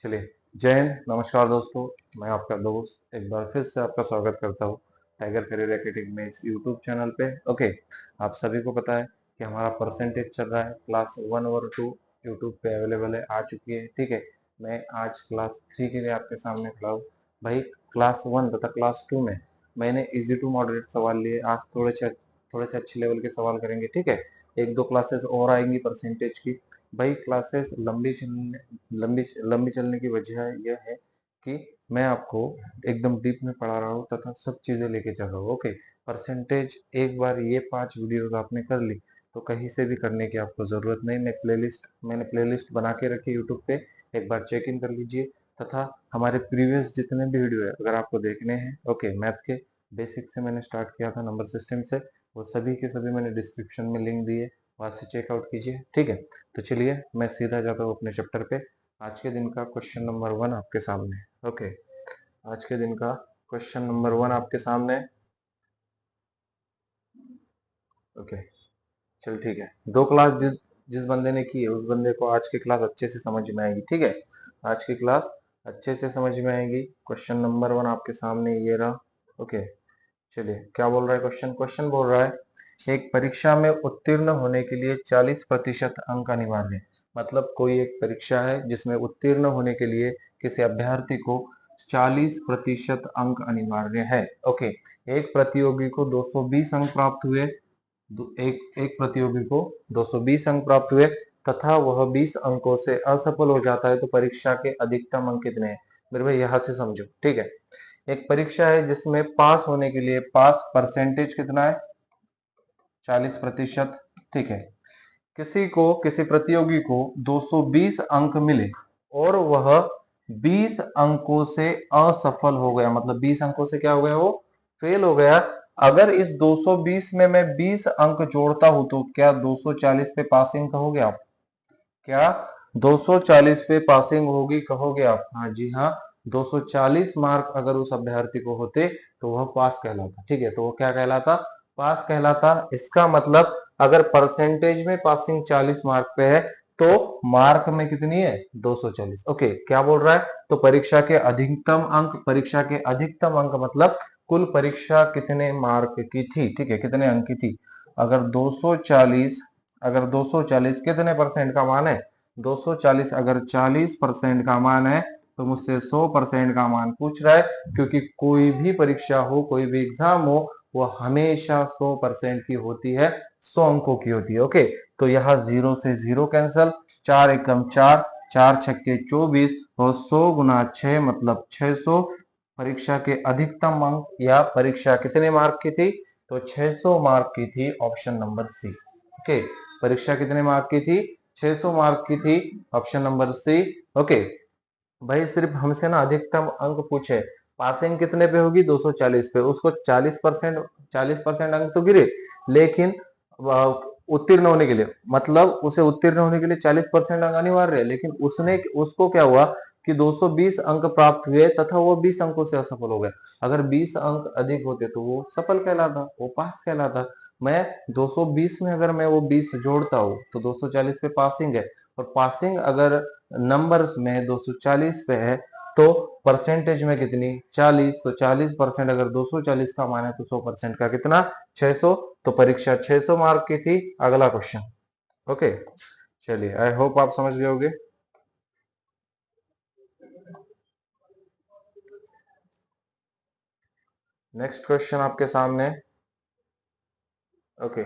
चलिए, जय हिंद, नमस्कार दोस्तों। मैं आपका दोस्त एक बार फिर से आपका स्वागत करता हूँ टाइगर करियर एकेडमी में इस यूट्यूब चैनल पे। ओके, आप सभी को पता है कि हमारा परसेंटेज चल रहा है, क्लास 1 और 2 यूट्यूब पे अवेलेबल है, आ चुकी है। ठीक है, मैं आज क्लास 3 के लिए आपके सामने खड़ा हूँ। भाई, क्लास 1 तथा क्लास 2 में मैंने इजी टू मॉडरेट सवाल लिए। आज थोड़े से अच्छे लेवल के सवाल करेंगे। ठीक है, एक दो क्लासेस और आएंगी परसेंटेज की। भाई, क्लासेस लंबी चलने की वजह यह है कि मैं आपको एकदम डीप में पढ़ा रहा हूँ तथा सब चीजें लेके चल रहा हूँ। ओके, परसेंटेज एक बार ये 5 वीडियोस आपने कर ली तो कहीं से भी करने की आपको जरूरत नहीं। मैंने प्लेलिस्ट बना के रखी यूट्यूब पे, एक बार चेक इन कर लीजिए। तथा हमारे प्रीवियस जितने भी वीडियो है अगर आपको देखने हैं, ओके, मैथ के बेसिक से मैंने स्टार्ट किया था, नंबर सिस्टम से, वो सभी के सभी मैंने डिस्क्रिप्शन में लिंक दिए, वहां से चेकआउट कीजिए। ठीक है, तो चलिए मैं सीधा जाता हूँ अपने चैप्टर पे। आज के दिन का क्वेश्चन नंबर 1 आपके सामने है। ओके, आज के दिन का क्वेश्चन नंबर 1 आपके सामने है। ओके, चल ठीक है। दो क्लास जिस जिस बंदे ने की है उस बंदे को आज की क्लास अच्छे से समझ में आएगी। ठीक है, आज की क्लास अच्छे से समझ में आएगी। क्वेश्चन नंबर 1 आपके सामने ये रहा। ओके, चलिए क्या बोल रहा है क्वेश्चन। क्वेश्चन बोल रहा है एक परीक्षा में उत्तीर्ण होने के लिए 40% अंक अनिवार्य है। मतलब कोई एक परीक्षा है जिसमें उत्तीर्ण होने के लिए किसी अभ्यर्थी को 40% अंक अनिवार्य है। ओके, एक प्रतियोगी को 220 अंक प्राप्त हुए। एक एक प्रतियोगी को 220 अंक प्राप्त हुए तथा वह 20 अंकों से असफल हो जाता है तो परीक्षा के अधिकतम अंक कितने हैं। मेरे भाई यहां से समझो। ठीक है, एक परीक्षा है जिसमें पास होने के लिए पास परसेंटेज कितना है, 40%। ठीक है, किसी प्रतियोगी को 220 अंक मिले और वह 20 अंकों से असफल हो गया। मतलब 20 अंकों से क्या हो गया, वो फेल हो गया। अगर इस 220 में मैं 20 अंक जोड़ता हूं तो क्या 240 पे पासिंग कहोगे आप? क्या 240 पे पासिंग होगी कहोगे आप? हाँ जी हाँ, 240 मार्क अगर उस अभ्यर्थी को होते तो वह पास कहलाता। ठीक है, तो वो क्या कहलाता? पास कहलाता। इसका मतलब अगर परसेंटेज में पासिंग 40 मार्क पे है तो मार्क में कितनी है? 240। ओके, क्या बोल रहा है? तो परीक्षा के अधिकतम अंक मतलब कुल परीक्षा कितने मार्क की थी। ठीक है, कितने अंक की थी? अगर 240 अगर 240 कितने परसेंट का मान है? 240 अगर 40% का मान है तो मुझसे 100% का मान पूछ रहा है। क्योंकि कोई भी परीक्षा हो, कोई भी एग्जाम हो, वो हमेशा 100% की होती है, 100 अंकों की होती है। ओके, तो यहाँ 0 से 0 कैंसल, 4 एकम 4, 4 छक्के 24 और 100 गुना 6 मतलब 600। परीक्षा के अधिकतम अंक या परीक्षा कितने मार्क की थी? तो 600 मार्क की थी, ऑप्शन नंबर सी। ओके, परीक्षा कितने मार्क की थी? 600 मार्क की थी, ऑप्शन नंबर सी। ओके, भाई सिर्फ हमसे ना अधिकतम अंक पूछे, पासिंग कितने पे होगी? 240 पे। उसको 40% अंक तो गिरे, लेकिन उत्तीर्ण होने के लिए, मतलब उसे उत्तीर्ण होने के लिए 40% अंक अनिवार्य है, लेकिन उसको क्या हुआ कि 220 अंक प्राप्त हुए तथा वो 20 अंकों से असफल हो गया। अगर 20 अंक अधिक होते तो वो सफल कहलाता, वो पास कहलाता। मैं 220 में अगर मैं वो 20 जोड़ता हूँ तो 240 पे पासिंग है, और पासिंग अगर नंबर्स में 240 पे है तो परसेंटेज में कितनी? 40। तो 40% अगर 240 का मान है तो 100% का कितना? 600। तो परीक्षा 600 मार्क की थी। अगला क्वेश्चन। ओके, चलिए, आई होप आप समझ गए होंगे। नेक्स्ट क्वेश्चन आपके सामने। ओके,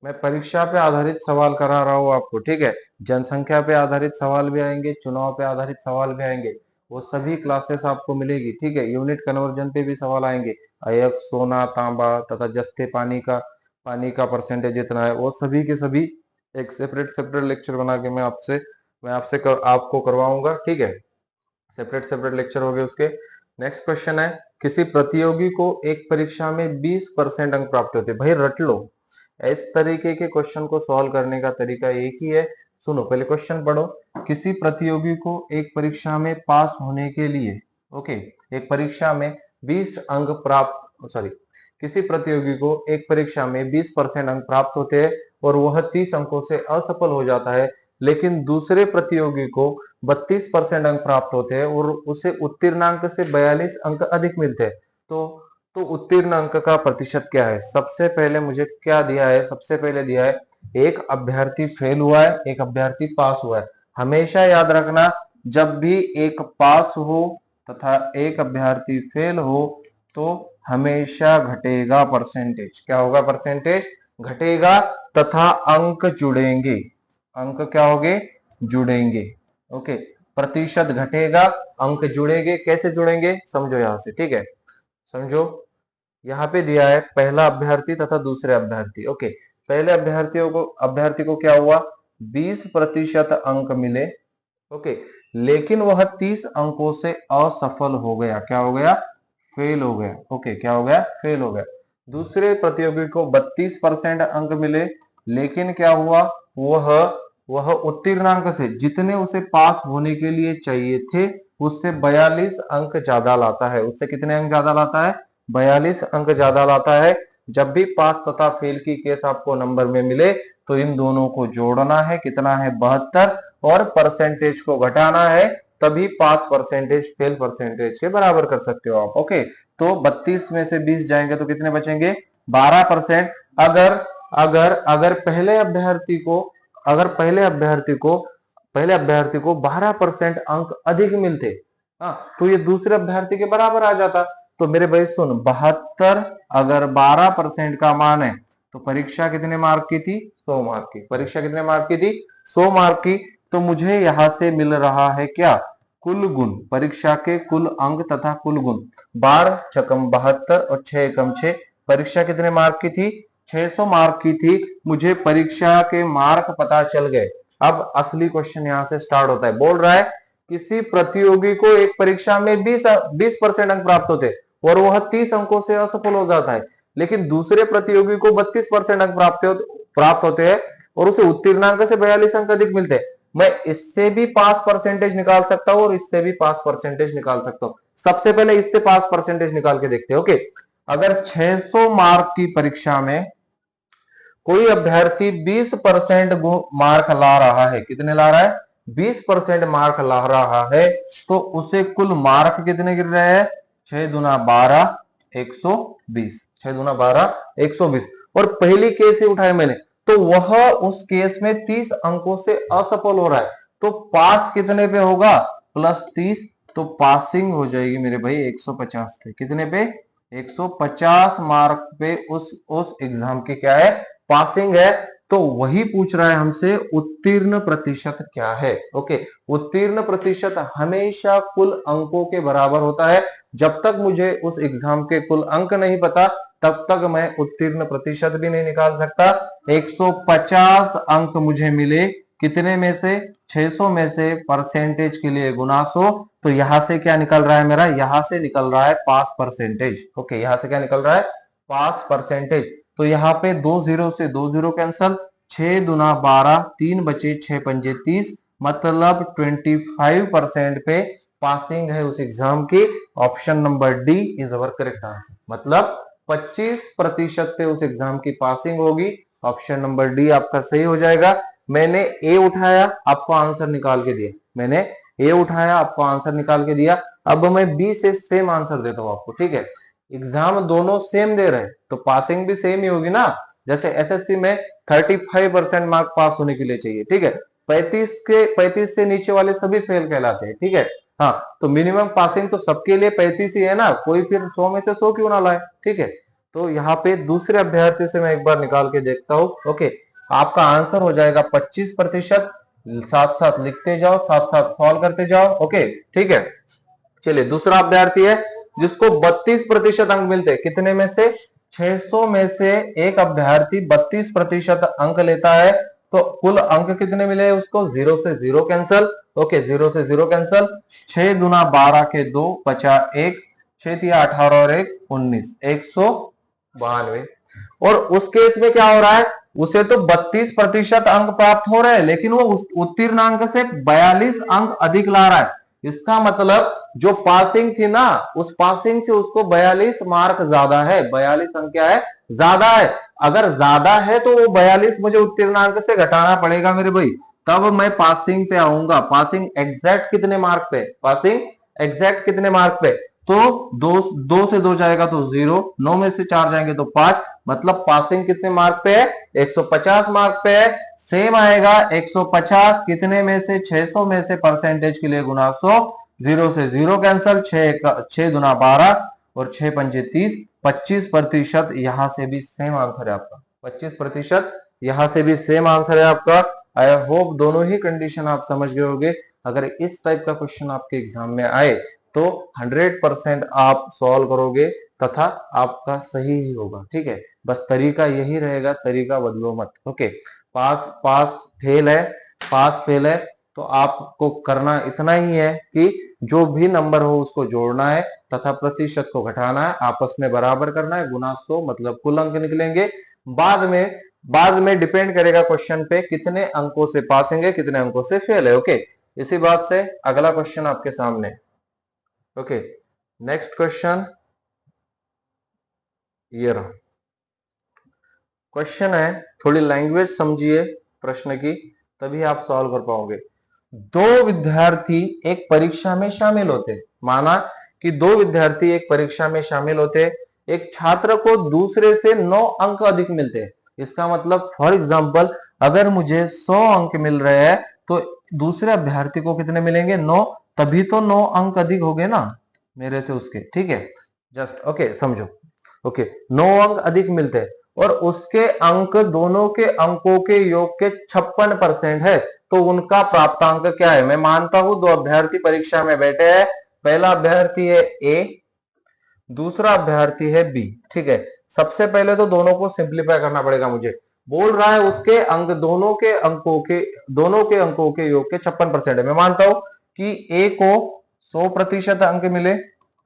मैं परीक्षा पे आधारित सवाल करा रहा हूँ आपको। ठीक है, जनसंख्या पे आधारित सवाल भी आएंगे, चुनाव पे आधारित सवाल भी आएंगे, वो सभी क्लासेस आपको मिलेगी। ठीक है, यूनिट कन्वर्जन पे भी सवाल आएंगे, अयस्क, सोना, तांबा तथा जस्ते पानी का परसेंटेज जितना है, वो सभी के सभी एक सेपरेट सेपरेट लेक्चर बना के आपको करवाऊंगा। ठीक है, सेपरेट सेपरेट लेक्चर हो गए उसके। नेक्स्ट क्वेश्चन है, किसी प्रतियोगी को एक परीक्षा में 20% अंक प्राप्त होते हैं। भाई रट लो, इस तरीके के क्वेश्चन को सॉल्व करने का तरीका एक ही है। सुनो, पहले क्वेश्चन पढ़ो। किसी प्रतियोगी को एक परीक्षा में पास होने के लिए, ओके, एक परीक्षा में 20 अंक प्राप्त सॉरी किसी प्रतियोगी को एक परीक्षा में 20% अंक प्राप्त होते हैं और वह 30 अंकों से असफल हो जाता है लेकिन दूसरे प्रतियोगी को 32% अंक प्राप्त होते हैं और उसे उत्तीर्णांक से 42 अंक अधिक मिलते हैं। तो उत्तीर्ण अंक का प्रतिशत क्या है? सबसे पहले मुझे क्या दिया है? सबसे पहले दिया है एक अभ्यर्थी फेल हुआ है, एक अभ्यर्थी पास हुआ है। हमेशा याद रखना, जब भी एक पास हो तथा एक अभ्यर्थी फेल हो तो हमेशा घटेगा परसेंटेज। क्या होगा? परसेंटेज घटेगा तथा अंक जुड़ेंगे। अंक क्या होंगे? जुड़ेंगे। ओके, प्रतिशत घटेगा, अंक जुड़ेंगे। कैसे जुड़ेंगे समझो यहां से, ठीक है? समझो, यहाँ पे दिया है पहला अभ्यर्थी तथा दूसरे अभ्यर्थी। ओके, पहले अभ्यर्थी को क्या हुआ? 20% अंक मिले। ओके, लेकिन वह 30 अंकों से असफल हो गया। क्या हो गया? फेल हो गया। ओके, क्या हो गया? फेल हो गया। दूसरे प्रतियोगी को 32% अंक मिले, लेकिन क्या हुआ? वह उत्तीर्णांक से, जितने उसे पास होने के लिए चाहिए थे, उससे 42 अंक ज्यादा लाता है। उससे कितने अंक ज्यादा लाता है? 42 अंक ज्यादा लाता है। जब भी पास तथा फेल की केस आपको नंबर में मिले तो इन दोनों को जोड़ना है। कितना है? 72, और परसेंटेज को घटाना है, तभी पास परसेंटेज फेल परसेंटेज के बराबर कर सकते हो आप। ओके, तो 32 में से 20 जाएंगे तो कितने बचेंगे? 12%। अगर अगर अगर पहले अभ्यर्थी को 12% अंक अधिक मिलते, हाँ, तो ये दूसरे अभ्यर्थी के बराबर आ जाता। तो मेरे भाई सुन, 72 अगर 12% का मान है तो परीक्षा कितने मार्क की थी? 100 मार्क की। परीक्षा कितने मार्क की थी? 100 मार्क की। तो मुझे यहां से मिल रहा है क्या? कुल गुण, परीक्षा के कुल अंक तथा कुल गुण। 12 छकम 72 और 6 एकम 6। परीक्षा कितने मार्क की थी? 600 मार्क की थी। मुझे परीक्षा के मार्क पता चल गए। अब असली क्वेश्चन यहां से स्टार्ट होता है। बोल रहा है किसी प्रतियोगी को एक परीक्षा में 20% अंक प्राप्त होते और वह 30 अंकों से असफल हो जाता है, लेकिन दूसरे प्रतियोगी को 32% अंक प्राप्त होते हैं और उसे उत्तीर्णांक से 42 अंक अधिक मिलते हैं। मैं इससे भी पास परसेंटेज निकाल सकता हूं और इससे भी पास परसेंटेज निकाल सकता हूं। सबसे पहले इससे पास परसेंटेज निकाल के देखते हैं। ओके, अगर 600 मार्क की परीक्षा में कोई अभ्यर्थी 20% मार्क ला रहा है, कितने ला रहा है? 20% मार्क ला रहा है, तो उसे कुल मार्क कितने गिर रहे हैं? 6 दूना 12, 120। 6 दूना 12, 120। और पहली केस ही उठाए मैंने, तो वह उस केस में 30 अंकों से असफल हो रहा है, तो पास कितने पे होगा? +30। तो पासिंग हो जाएगी मेरे भाई 150 पे। कितने पे? 150 मार्क पे उस एग्जाम की क्या है? पासिंग है। तो वही पूछ रहा है हमसे उत्तीर्ण प्रतिशत क्या है। ओके, उत्तीर्ण प्रतिशत हमेशा कुल अंकों के बराबर होता है। जब तक मुझे उस एग्जाम के कुल अंक नहीं पता तब तक मैं उत्तीर्ण प्रतिशत भी नहीं निकाल सकता। 150 अंक मुझे मिले, कितने में से? 600 में से परसेंटेज के लिए गुना 100। तो यहां से क्या निकल रहा है मेरा? यहां से निकल रहा है पास परसेंटेज। ओके, यहां से क्या निकल रहा है? पास परसेंटेज। तो यहाँ पे 2 जीरो से 2 जीरो कैंसल, 6 दूना 12, 3 बचे 6 पंजे 30, मतलब 25% पे पासिंग है उस एग्जाम की। Option number D is our correct answer. मतलब 25% पे उस एग्जाम की पासिंग होगी। ऑप्शन नंबर डी आपका सही हो जाएगा। मैंने ए उठाया, आपको आंसर निकाल के दिया। मैंने ए उठाया, आपको आंसर निकाल के दिया। अब मैं बी से सेम आंसर देता हूं आपको, ठीक है? एग्जाम दोनों सेम दे रहे हैं तो पासिंग भी सेम ही होगी ना। जैसे एसएससी में 35% मार्क पास होने के लिए चाहिए, ठीक है? 35 से नीचे वाले सभी फेल कहलाते हैं, ठीक है? हाँ, तो मिनिमम पासिंग तो सबके लिए 35 ही है ना, कोई फिर 100 में से 100 क्यों ना लाए, ठीक है? तो यहाँ पे दूसरे अभ्यर्थी से मैं एक बार निकाल के देखता हूँ। ओके, आपका आंसर हो जाएगा 25%। साथ साथ लिखते जाओ, साथ साथ सॉल्व करते जाओ। ओके, ठीक है? चलिए, दूसरा अभ्यर्थी है जिसको 32% अंक मिलते हैं। कितने में से? 600 में से एक अभ्यर्थी 32% अंक लेता है, तो कुल अंक कितने मिले उसको? 0 से 0 कैंसल। ओके, 0 से 0 कैंसल। 6 दूना 12 के 2 बचा 1, 6 तिया 18 और 1 19, 192। और उस केस में क्या हो रहा है? उसे तो 32% अंक प्राप्त हो रहे हैं, लेकिन वो उत्तीर्ण अंक से 42 अंक अधिक ला रहा है। इसका मतलब जो पासिंग थी ना, उस पासिंग से उसको 42 मार्क ज्यादा है। 42 अंक क्या है? ज्यादा है। अगर ज्यादा है तो वो 42 मुझे उत्तीर्णांक से घटाना पड़ेगा मेरे भाई, तब मैं पासिंग पे आऊंगा। पासिंग एग्जैक्ट कितने मार्क पे, पासिंग एग्जैक्ट कितने मार्क पे, तो दो से दो जाएगा तो 0, 9 में से 4 जाएंगे तो 5, मतलब पासिंग कितने मार्क पे है, 150 मार्क पे है। सेम आएगा 150 कितने में से, 600 में से परसेंटेज के लिए गुना 100, 0 से 0 कैंसल, 6 दुना 12 और 6 पंजे 30, 25%। यहां से भी सेम आंसर है आपका, 25%। यहां से भी सेम आंसर है आपका। आई होप दोनों ही कंडीशन आप समझ गए होंगे। अगर इस टाइप का क्वेश्चन आपके एग्जाम में आए तो 100% आप सॉल्व करोगे तथा आपका सही ही होगा। ठीक है, बस तरीका यही रहेगा, तरीका बदलो मत। ओके, पास पास फेल है, पास फेल है, तो आपको करना इतना ही है कि जो भी नंबर हो उसको जोड़ना है तथा प्रतिशत को घटाना है, आपस में बराबर करना है, गुना 100 मतलब कुल अंक निकलेंगे। बाद में डिपेंड करेगा क्वेश्चन पे कितने अंकों से पास होंगे, कितने अंकों से फेल है। ओके, इसी बात से अगला क्वेश्चन आपके सामने। ओके, नेक्स्ट क्वेश्चन ये रहा। क्वेश्चन है, थोड़ी लैंग्वेज समझिए प्रश्न की, तभी आप सॉल्व कर पाओगे। दो विद्यार्थी एक परीक्षा में शामिल होते, माना कि दो विद्यार्थी एक परीक्षा में शामिल होते, एक छात्र को दूसरे से 9 अंक अधिक मिलते। इसका मतलब फॉर एग्जांपल अगर मुझे 100 अंक मिल रहे हैं तो दूसरे अभ्यर्थी को कितने मिलेंगे, 9, तभी तो 9 अंक अधिक हो गए ना मेरे से उसके। ठीक है, जस्ट ओके समझो। ओके, 9 अंक अधिक मिलते हैं और उसके अंक दोनों के अंकों के योग के 56% है, तो उनका प्राप्तांक क्या है। मैं मानता हूं दो अभ्यर्थी परीक्षा में बैठे हैं, पहला अभ्यर्थी है ए, दूसरा अभ्यर्थी है बी। ठीक है, सबसे पहले तो दोनों को सिंप्लीफाई करना पड़ेगा मुझे। बोल रहा है उसके अंक दोनों के अंकों के योग के 56% है। मैं मानता हूं कि ए को 100% अंक मिले।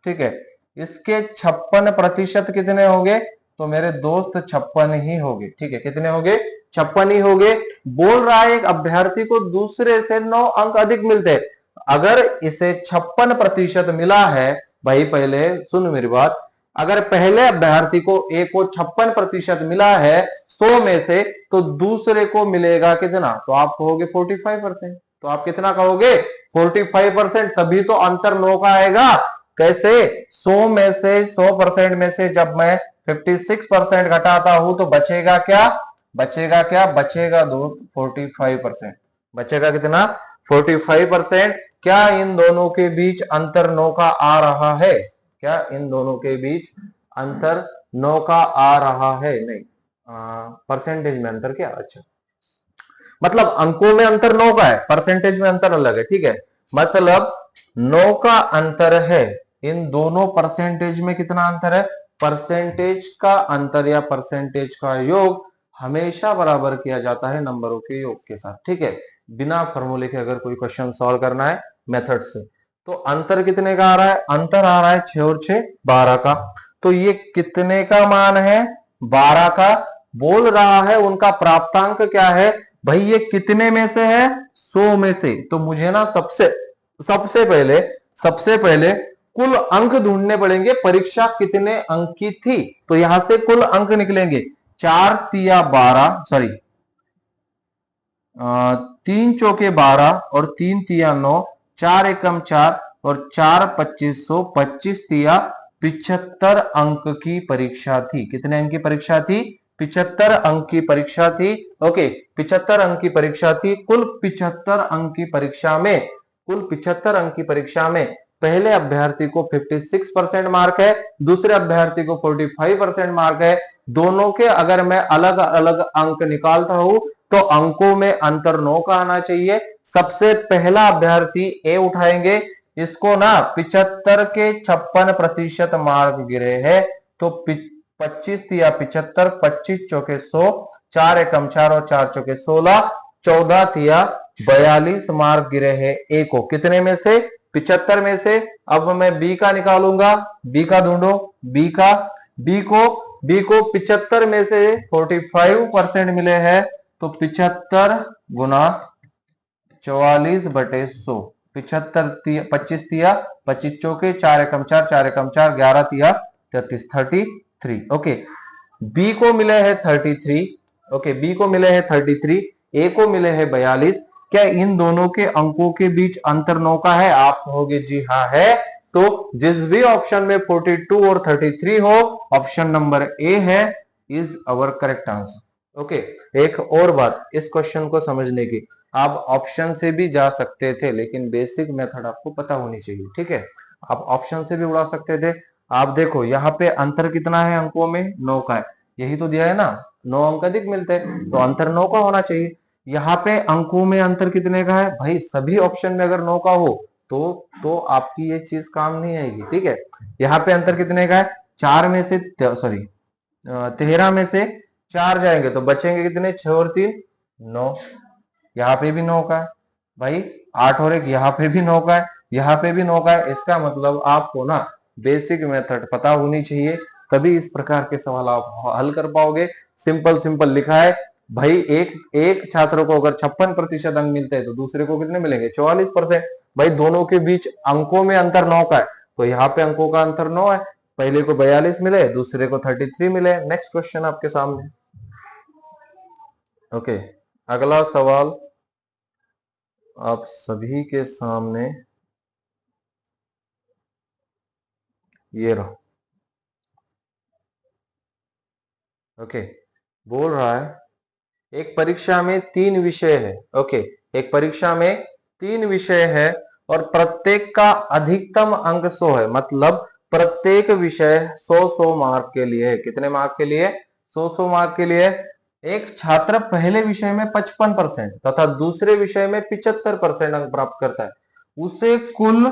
ठीक है, इसके 56% कितने होंगे, तो मेरे दोस्त 56 ही होंगे। ठीक है, कितने होंगे, 56 ही होंगे। बोल रहा है एक अभ्यर्थी को दूसरे से 9 अंक अधिक मिलते। अगर इसे 56% मिला है, भाई पहले सुन मेरी बात, अगर पहले अभ्यर्थी को ए को 56% मिला है 100 में से, तो दूसरे को मिलेगा कितना, तो आप कहोगे 45%। तो आप कितना कहोगे, 45%, तभी तो अंतर 9 का आएगा। कैसे, 100 में से 100% में से जब मैं 56% घटाता हूं तो बचेगा क्या, बचेगा दोस्त 45%। बचेगा कितना, 45%। क्या इन दोनों के बीच अंतर 9 का आ रहा है, क्या इन दोनों के बीच अंतर 9 का आ रहा है, नहीं परसेंटेज में अंतर, क्या, अच्छा मतलब अंकों में अंतर 9 का है, परसेंटेज में अंतर अलग है। ठीक है, मतलब 9 का अंतर है, इन दोनों परसेंटेज में कितना अंतर है, परसेंटेज का अंतर या परसेंटेज का योग हमेशा बराबर किया जाता है नंबरों के योग के साथ। ठीक है, बिना फॉर्मूले के अगर कोई क्वेश्चन सॉल्व करना है मेथड से, तो अंतर कितने का आ रहा है, अंतर आ रहा है 6 और 6 12 का। तो ये कितने का मान है, 12 का। बोल रहा है उनका प्राप्तांक क्या है, भाई ये कितने में से है, 100 में से। तो मुझे ना सबसे पहले कुल अंक ढूंढने पड़ेंगे, परीक्षा कितने अंक की थी, तो यहां से कुल अंक निकलेंगे। 4 तिया 12, सॉरी 3 चौके 12 और 3 तिया 9, 4 एकम 4 और 4 2500, 25 तिया 75 अंक की परीक्षा थी। कितने अंक की परीक्षा थी, 75 अंक की परीक्षा थी। ओके, 75 अंक की परीक्षा थी। कुल 75 अंक की परीक्षा में, कुल 75 अंक की परीक्षा में पहले अभ्यर्थी को 56% मार्क है, दूसरे अभ्यर्थी को 45% मार्क है। दोनों के अगर मैं अलग अलग अंक निकालता हूं तो अंकों में अंतर 9 का आना चाहिए। सबसे पहला अभ्यर्थी ए उठाएंगे, इसको ना 75 के 56% मार्क गिरे हैं, तो 25 तिया 75, 25 चौके 100, 4 एकम 4 और 4 चौके 16, 14 तिया 42 मार्क गिरे हैं ए को। कितने में से, 75 में से। अब मैं बी का निकालूंगा, बी का ढूंढो, बी को 75 में से 45% मिले हैं, तो 75 गुना 44/100, 75 25 तिया 25 चौके 4 एकम 4, 4 एकम 4, 11 तिया 33, 33। ओके, बी को मिले हैं 33। ओके, बी को मिले हैं 33, ए को मिले हैं 42। क्या इन दोनों के अंकों के बीच अंतर 9 का है? आप कहोगे जी हाँ है। तो जिस भी ऑप्शन में 42 और 33 हो, ऑप्शन नंबर ए है is our correct answer. Okay, एक और बात इस क्वेश्चन को समझने की, आप ऑप्शन से भी जा सकते थे, लेकिन बेसिक मेथड आपको पता होनी चाहिए। ठीक है, आप ऑप्शन से भी उड़ा सकते थे। आप देखो यहाँ पे अंतर कितना है अंकों में? 9 का है, यही तो दिया है ना, 9 अंक अधिक मिलते हैं, तो अंतर 9 का होना चाहिए। यहाँ पे अंकों में अंतर कितने का है भाई? सभी ऑप्शन में अगर 9 का हो तो आपकी ये चीज काम नहीं आएगी। ठीक है, यहाँ पे अंतर कितने का है? 4 में से सॉरी 13 में से 4 जाएंगे तो बचेंगे कितने? 6 और 3 9। यहाँ पे भी 9 का है भाई, 8 और 1 यहाँ पे भी 9 का है, यहाँ पे भी 9 का है। इसका मतलब आपको ना बेसिक मेथड पता होनी चाहिए, तभी इस प्रकार के सवाल आप हल कर पाओगे। सिंपल सिंपल लिखा है भाई, एक छात्र को अगर 56% अंक मिलते हैं तो दूसरे को कितने मिलेंगे? 44%। भाई दोनों के बीच अंकों में अंतर 9 का है, तो यहाँ पे अंकों का अंतर 9 है। पहले को 42 मिले, दूसरे को 33 मिले। नेक्स्ट क्वेश्चन आपके सामने। ओके, अगला सवाल आप सभी के सामने ये रहा। ओके, बोल रहा है एक परीक्षा में 3 विषय है। ओके, एक परीक्षा में 3 विषय है और प्रत्येक का अधिकतम अंक 100 है। मतलब प्रत्येक विषय 100 मार्क के लिए है। कितने मार्क के लिए? 100 मार्क के लिए। एक छात्र पहले विषय में 55% तथा दूसरे विषय में 75% अंक प्राप्त करता है, उसे कुल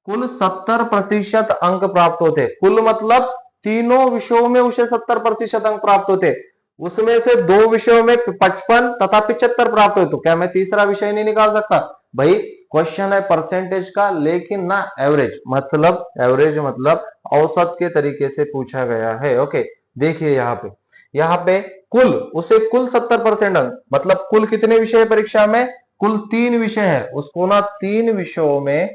कुल 70% अंक प्राप्त होते। कुल मतलब तीनों विषयों में उसे 70% अंक प्राप्त होते, उसमें से 2 विषयों में 55 तथा 75 प्राप्त हुए, तो क्या मैं तीसरा विषय नहीं निकाल सकता? भाई क्वेश्चन है परसेंटेज का, लेकिन ना एवरेज, मतलब एवरेज मतलब औसत के तरीके से पूछा गया है। ओके, देखिए यहाँ पे कुल उसे कुल 70% अंक, मतलब कुल कितने विषय परीक्षा में? कुल 3 विषय है, उसको ना 3 विषयों में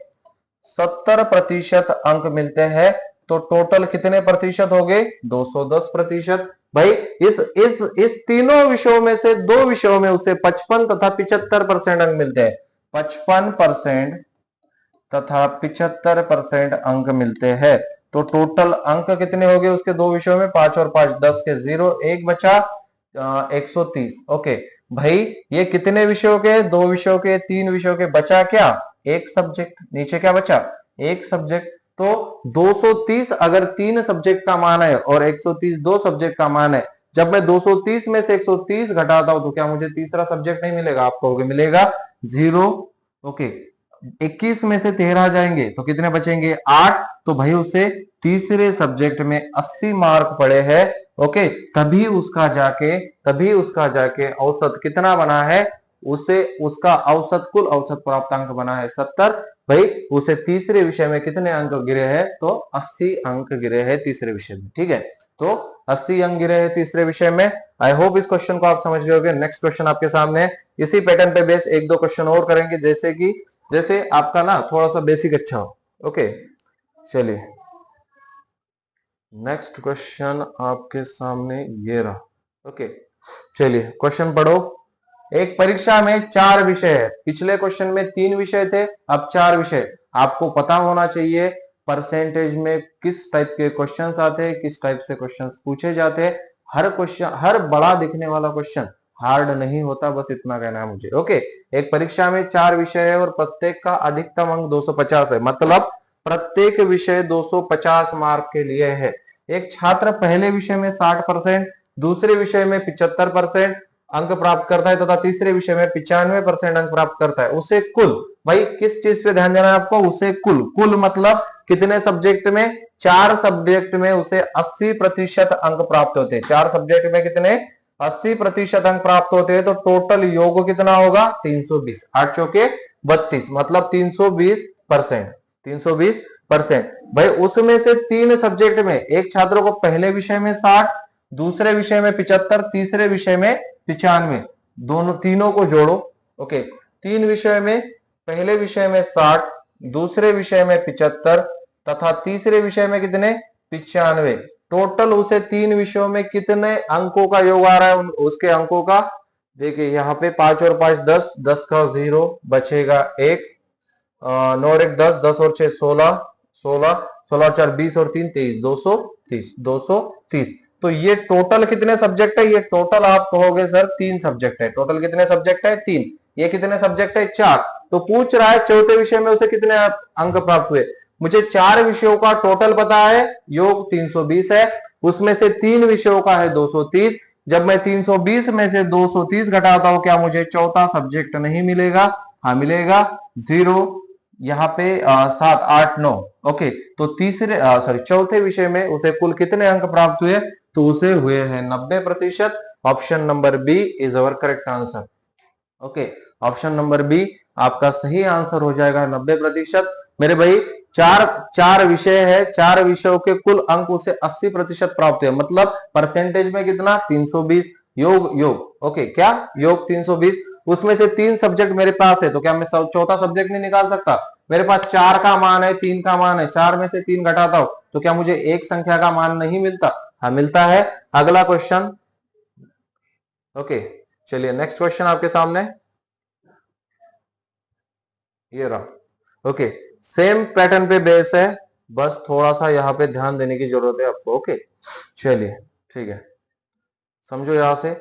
70% अंक मिलते हैं, तो टोटल कितने प्रतिशत हो गए? 210%। भाई इस तीनों विषयों में से 2 विषयों में उसे 55 तथा 75% अंक मिलते हैं। 55% तथा 75% अंक मिलते हैं, तो टोटल अंक कितने हो गए उसके 2 विषयों में? 5 और 5 10 के 0, 1 बचा 130। ओके भाई, ये कितने विषयों के? 2 विषयों के, 3 विषयों के, बचा क्या? एक सब्जेक्ट। नीचे क्या बचा? एक सब्जेक्ट। तो 230 अगर 3 सब्जेक्ट का मान है और 130 2 सब्जेक्ट का मान है, जब मैं 230 में से 130 घटाता हूं तो क्या मुझे तीसरा सब्जेक्ट नहीं मिलेगा? आप कहोगे मिलेगा, 0। ओके, 21 में से 13 जाएंगे तो कितने बचेंगे? 8। तो भाई उसे तीसरे सब्जेक्ट में 80 मार्क पड़े हैं। ओके, तभी उसका जाके औसत कितना बना है? उसे उसका औसत कुल औसत प्राप्तांक बना है 70। भाई उसे तीसरे विषय में कितने अंक गिरे हैं? तो 80 अंक गिरे हैं तीसरे विषय में। ठीक है, तो 80 अंक गिरे हैं तीसरे विषय में। आई होप इस क्वेश्चन को आप समझ गए होंगे। नेक्स्ट क्वेश्चन आपके सामने है, इसी पैटर्न पे बेस 1-2 क्वेश्चन और करेंगे, जैसे आपका ना थोड़ा सा बेसिक अच्छा हो। ओके, चलिए नेक्स्ट क्वेश्चन आपके सामने ये रहा। ओके, चलिए क्वेश्चन पढ़ो। एक परीक्षा में 4 विषय है, पिछले क्वेश्चन में 3 विषय थे, अब 4 विषय। आपको पता होना चाहिए परसेंटेज में किस टाइप के क्वेश्चंस आते हैं, किस टाइप से क्वेश्चंस पूछे जाते हैं। हर क्वेश्चन, हर बड़ा दिखने वाला क्वेश्चन हार्ड नहीं होता, बस इतना कहना है मुझे। ओके, एक परीक्षा में 4 विषय है और प्रत्येक का अधिकतम अंक 250 है, मतलब प्रत्येक विषय 250 मार्क के लिए है। एक छात्र पहले विषय में 60%, दूसरे विषय में 75% अंक प्राप्त करता है तथा तीसरे विषय में 95% अंक प्राप्त करता है, उसे कुल, भाई किस चीज पे ध्यान देना है आपको? उसे कुल मतलब कितने सब्जेक्ट में? 4 सब्जेक्ट में उसे 80% अंक प्राप्त होते हैं। 4 सब्जेक्ट में कितने? 80% अंक प्राप्त होते हैं, तो टोटल योग कितना होगा? 320। 8 चौके 32, मतलब 320%। 320%। भाई उसमें से 3 सब्जेक्ट में एक छात्र को पहले विषय में 60, दूसरे विषय में 75, तीसरे विषय में 95, दोनों तीनों को जोड़ो। ओके, 3 विषय में, पहले विषय में 60, दूसरे विषय में 75 तथा तीसरे विषय में कितने? 95। टोटल उसे 3 विषयों में कितने अंकों का योग आ रहा है? उसके अंकों का देखिए यहाँ पे 5 और 5 10, 10 का 0 बचेगा 1, 9 और 1 10, 10 और 6 16, 16, 16 और 4 20 और 3 23, 230, 230। तो ये टोटल कितने सब्जेक्ट है? ये टोटल आप कहोगे सर 3 सब्जेक्ट है। टोटल कितने सब्जेक्ट है? 3। ये कितने सब्जेक्ट है? 4। तो पूछ रहा है चौथे विषय में उसे कितने अंक प्राप्त हुए। मुझे 4 विषयों का टोटल पता है, योग 320 है, उसमें से 3 विषयों का है 230। जब मैं 320 में से 230 घटाता हूं, क्या मुझे चौथा सब्जेक्ट नहीं मिलेगा? हाँ मिलेगा। 0 यहाँ पे 7 8 9। ओके, तो तीसरे सॉरी चौथे विषय में उसे कुल कितने अंक प्राप्त हुए? तो उसे हुए हैं 90%। Option number B is our correct answer. Okay, option number B आपका सही आंसर हो जाएगा 90%। मेरे भाई चार चार विषय है, 4 विषयों के कुल अंक उसे 80% प्राप्त हुए, मतलब परसेंटेज में कितना? 320। योग योग ओके, क्या योग 320, उसमें से 3 सब्जेक्ट मेरे पास है, तो क्या मैं चौथा सब्जेक्ट नहीं निकाल सकता? मेरे पास 4 का मान है, 3 का मान है, 4 में से 3 घटाता हूं, तो क्या मुझे एक संख्या का मान नहीं मिलता? हाँ मिलता है। अगला क्वेश्चन। ओके, चलिए नेक्स्ट क्वेश्चन आपके सामने ये रहा। ओके, सेम पैटर्न पे बेस है, बस थोड़ा सा यहाँ पे ध्यान देने की जरूरत है आपको। ओके, चलिए ठीक है, समझो यहां से।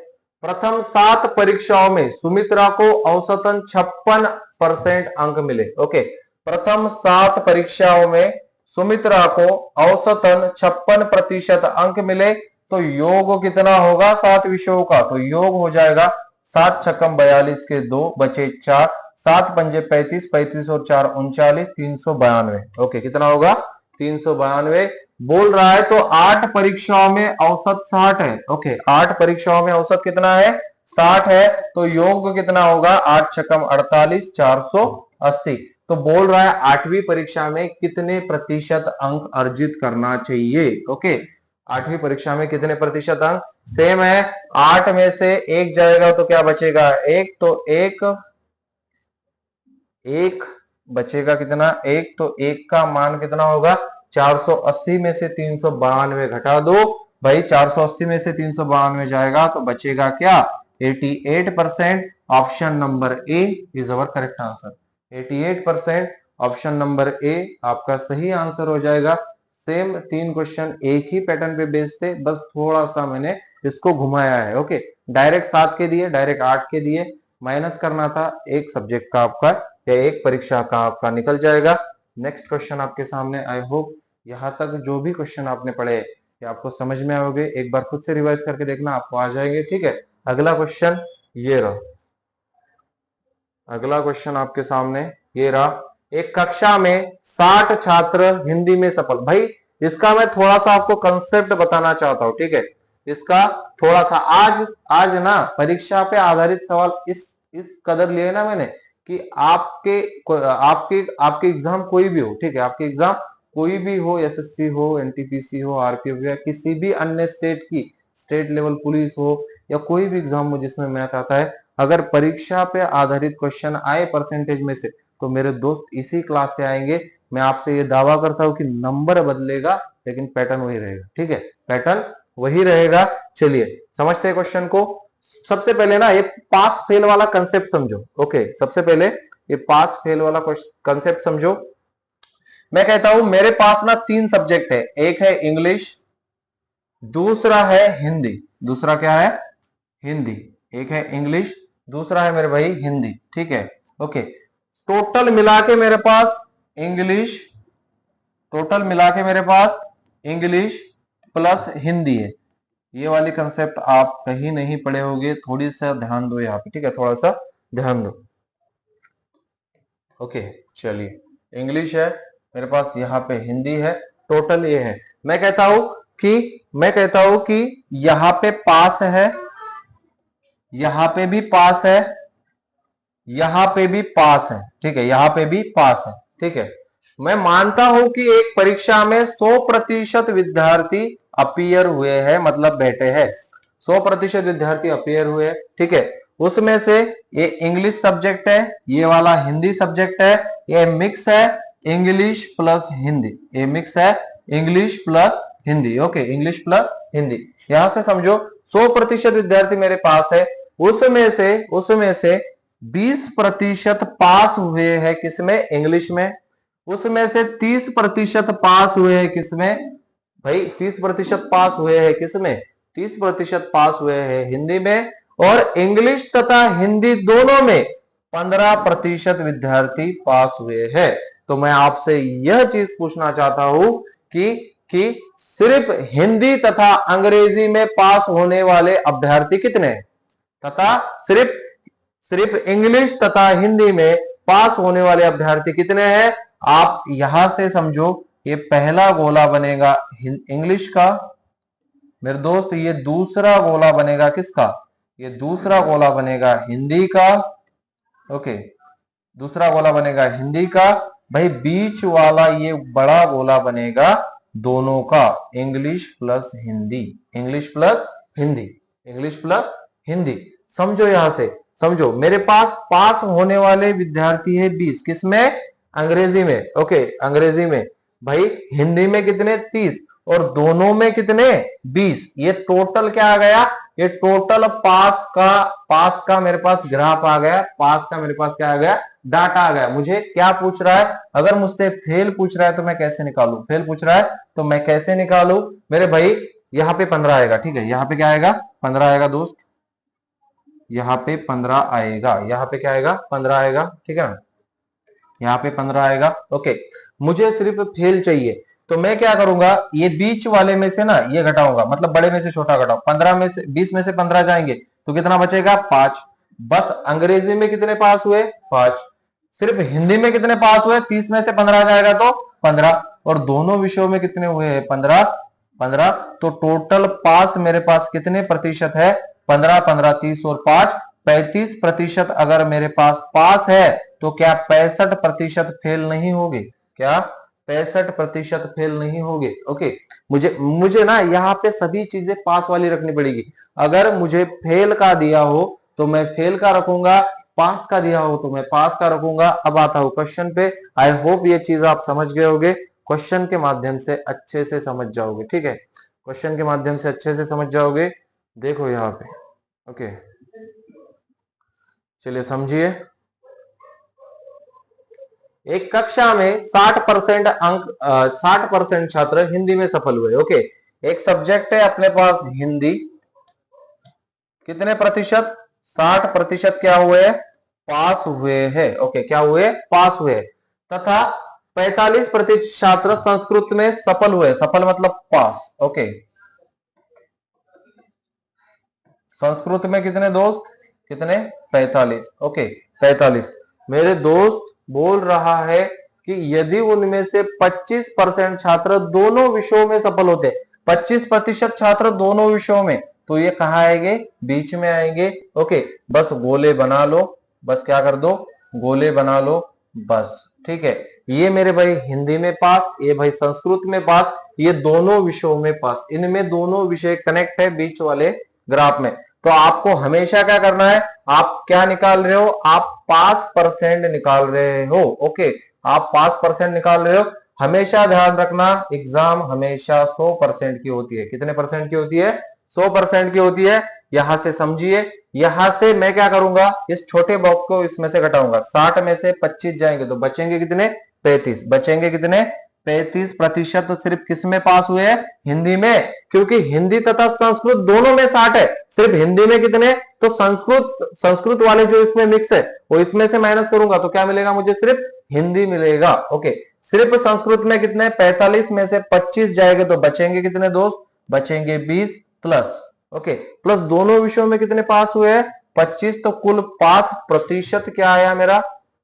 प्रथम 7 परीक्षाओं में सुमित्रा को औसतन 56% अंक मिले। ओके, प्रथम 7 परीक्षाओं में सुमित्रा को औसतन 56% अंक मिले, तो योग कितना होगा 7 विषयों का? तो योग हो जाएगा 7 छक्कम 42 के 2 बचे 4, 7 पंजे 35, 35 और 4 39, 392। ओके, कितना होगा? 392 बोल रहा है। तो 8 परीक्षाओं में औसत 60 है। ओके, 8 परीक्षाओं में औसत कितना है? 60 है। तो योग कितना होगा? 8 छक्कम 48, 480। तो बोल रहा है 8वीं परीक्षा में कितने प्रतिशत अंक अर्जित करना चाहिए। ओके, 8वीं परीक्षा में कितने प्रतिशत अंक? सेम है, 8 में से 1 जाएगा तो क्या बचेगा? 1। तो 1 बचेगा कितना? 1। तो 1 का मान कितना होगा? 480 में से 392 घटा दो भाई, 480 में से 392 जाएगा तो बचेगा क्या? 88%। Option number A is our correct answer. 88%, option number A आपका सही आंसर हो जाएगा। सेम 3 क्वेश्चन एक ही पैटर्न पे बेस्ड थे, बस थोड़ा सा मैंने इसको घुमाया है। ओके, डायरेक्ट 7 के दिए, डायरेक्ट 8 के दिए, माइनस करना था एक सब्जेक्ट का आपका या एक परीक्षा का आपका निकल जाएगा। नेक्स्ट क्वेश्चन आपके सामने। आई होप यहाँ तक जो भी क्वेश्चन आपने पढ़े ये आपको समझ में आओगे। एक बार खुद से रिवाइज करके देखना, आपको आ जाएंगे। ठीक है, अगला क्वेश्चन ये रहा। अगला क्वेश्चन आपके सामने ये रहा। एक कक्षा में 60 छात्र हिंदी में सफल। भाई इसका मैं थोड़ा सा आपको कंसेप्ट बताना चाहता हूं। ठीक है, इसका थोड़ा सा आज ना परीक्षा पे आधारित सवाल इस कदर लिए ना मैंने कि आपके आपके आपके एग्जाम कोई भी हो, ठीक है, आपके एग्जाम कोई भी हो, एसएससी हो, एनटीपीसी हो, आरपीएफ या किसी भी अन्य स्टेट की स्टेट लेवल पुलिस हो या कोई भी एग्जाम हो जिसमें मैथ आता है, अगर परीक्षा पे आधारित क्वेश्चन आए परसेंटेज में से, तो मेरे दोस्त इसी क्लास से आएंगे। मैं आपसे ये दावा करता हूं कि नंबर बदलेगा लेकिन पैटर्न वही रहेगा। ठीक है, पैटर्न वही रहेगा। चलिए समझते हैं क्वेश्चन को। सबसे पहले ना ये पास फेल वाला कंसेप्ट समझो। ओके, सबसे पहले ये पास फेल वाला कंसेप्ट समझो। मैं कहता हूं मेरे पास ना 3 सब्जेक्ट है, एक है इंग्लिश, दूसरा है हिंदी। दूसरा क्या है? हिंदी। एक है इंग्लिश, दूसरा है मेरे भाई हिंदी। ठीक है, ओके, टोटल मिला के मेरे पास इंग्लिश, टोटल मिला के मेरे पास इंग्लिश प्लस हिंदी है। ये वाली कंसेप्ट आप कहीं नहीं पढ़े होंगे, थोड़ी सा ध्यान दो यहाँ पे। ठीक है, थोड़ा सा ध्यान दो। ओके, चलिए, इंग्लिश है मेरे पास, यहाँ पे हिंदी है, टोटल ये है। मैं कहता हूं कि यहाँ पे पास है, यहाँ पे भी पास है, यहाँ पे भी पास है। ठीक है, यहाँ पे भी पास है। ठीक है, मैं मानता हूं कि एक परीक्षा में 100% विद्यार्थी अपीयर हुए हैं, मतलब बैठे हैं, 100% विद्यार्थी अपीयर हुए। ठीक है, उसमें से ये इंग्लिश सब्जेक्ट है, ये वाला हिंदी सब्जेक्ट है, ये मिक्स है इंग्लिश प्लस हिंदी, ये मिक्स है English plus Hindi. Okay, English plus Hindi. यहां से समझो 100% विद्यार्थी मेरे पास है, उसमें से 20% पास हुए हैं किसमें, इंग्लिश में। उसमें से 30% पास हुए हैं किसमें भाई, 30% पास हुए हैं किसमें, 30% पास हुए हैं हिंदी में। और इंग्लिश तथा हिंदी दोनों में 15% विद्यार्थी पास हुए हैं। तो मैं आपसे यह चीज पूछना चाहता हूं कि सिर्फ हिंदी तथा अंग्रेजी में पास होने वाले अभ्यर्थी कितने हैं, तथा सिर्फ सिर्फ इंग्लिश तथा हिंदी में पास होने वाले अभ्यर्थी कितने हैं। आप यहां से समझो, ये पहला गोला बनेगा इंग्लिश का मेरे दोस्त, ये दूसरा गोला बनेगा किसका, ये दूसरा गोला बनेगा हिंदी का। ओके, दूसरा गोला बनेगा हिंदी का। भाई बीच वाला ये बड़ा गोला बनेगा दोनों का, English plus Hindi, English plus Hindi, English plus Hindi. समझो, यहां से समझो, मेरे पास पास होने वाले विद्यार्थी है 20, किसमें, अंग्रेजी में। ओके, अंग्रेजी में। भाई हिंदी में कितने, 30, और दोनों में कितने, 20। ये टोटल क्या आ गया, ये टोटल पास का मेरे पास ग्राफ आ गया, पास का मेरे पास क्या आ गया, डाटा आ गया। मुझे क्या पूछ रहा है, अगर मुझसे फेल पूछ रहा है तो मैं कैसे निकालू, फेल पूछ रहा है तो मैं कैसे निकालू मेरे भाई। यहाँ पे 15 आएगा, ठीक है, यहाँ पे क्या आएगा, 15 आएगा दोस्त, यहाँ पे 15 आएगा, यहाँ पे क्या आएगा, 15 आएगा, ठीक है, यहाँ पे 15 आएगा। ओके, मुझे सिर्फ फेल चाहिए, तो मैं क्या करूंगा, ये बीच वाले में से ना ये घटाऊंगा, मतलब बड़े में से छोटा घटाओ। 15 में से 20 में से 15 जाएंगे तो कितना बचेगा, 5। बस अंग्रेजी में कितने पास हुए, 5। सिर्फ हिंदी में कितने पास हुए, 30 में से 15 जाएगा तो 15, और दोनों विषयों में कितने हुए हैं, 15 15। तो टोटल पास मेरे पास कितने प्रतिशत है, 15 15 30 और 5 35%। अगर मेरे पास पास है तो क्या 65% फेल नहीं होगे, क्या 65% फेल नहीं होगे। ओके, मुझे ना यहाँ पे सभी चीजें पास वाली रखनी पड़ेगी। अगर मुझे फेल का दिया हो तो मैं फेल का रखूंगा, पास का दिया हो तो मैं पास का रखूंगा। अब आता हूं क्वेश्चन पे। आई होप ये चीज आप समझ गए होगे, क्वेश्चन के माध्यम से अच्छे से समझ जाओगे, ठीक है, क्वेश्चन के माध्यम से अच्छे से समझ जाओगे। देखो यहाँ पे, ओके, चलिए समझिए। एक कक्षा में 60% अंक 60% छात्र हिंदी में सफल हुए। ओके, एक सब्जेक्ट है अपने पास हिंदी, कितने प्रतिशत, 60% क्या हुए, पास हुए हैं। ओके, क्या हुए, पास हुए। तथा 45% छात्र संस्कृत में सफल हुए, सफल मतलब पास। ओके, संस्कृत में कितने दोस्त, कितने, 45। ओके, 45। मेरे दोस्त बोल रहा है कि यदि उनमें से 25% छात्र दोनों विषयों में सफल होते, 25% छात्र दोनों विषयों में, तो ये कहाँ आएंगे, बीच में आएंगे। ओके, बस गोले बना लो, बस क्या कर दो, गोले बना लो, बस, ठीक है। ये मेरे भाई हिंदी में पास, ये भाई संस्कृत में पास, ये दोनों विषयों में पास, इनमें दोनों विषय कनेक्ट है बीच वाले ग्राफ में। तो आपको हमेशा क्या करना है, आप क्या निकाल रहे हो, आप पास परसेंट निकाल रहे हो। ओके, आप पास परसेंट निकाल रहे हो। हमेशा ध्यान रखना, एग्जाम हमेशा 100% की होती है। कितने परसेंट की होती है, 100% की होती है। यहां से समझिए, यहां से मैं क्या करूंगा, इस छोटे बॉक्स को इसमें से घटाऊंगा, 60 में से 25 जाएंगे तो बचेंगे कितने, 35। बचेंगे कितने, 35%। तो सिर्फ किस में पास हुए हैं, हिंदी में, क्योंकि हिंदी तथा संस्कृत दोनों में 60 है। सिर्फ हिंदी में कितने, तो संस्कृत वाले जो इसमें मिक्स है वो इसमें से माइनस करूंगा तो क्या मिलेगा मुझे, सिर्फ हिंदी मिलेगा। ओके, सिर्फ संस्कृत में कितने, 45 में से 25 जाएंगे तो बचेंगे कितने दोस्त, बचेंगे 20 प्लस। ओके, प्लस दोनों विषयों में कितने पास हुए हैं, 25। तो कुल पास प्रतिशत क्या आया मेरा,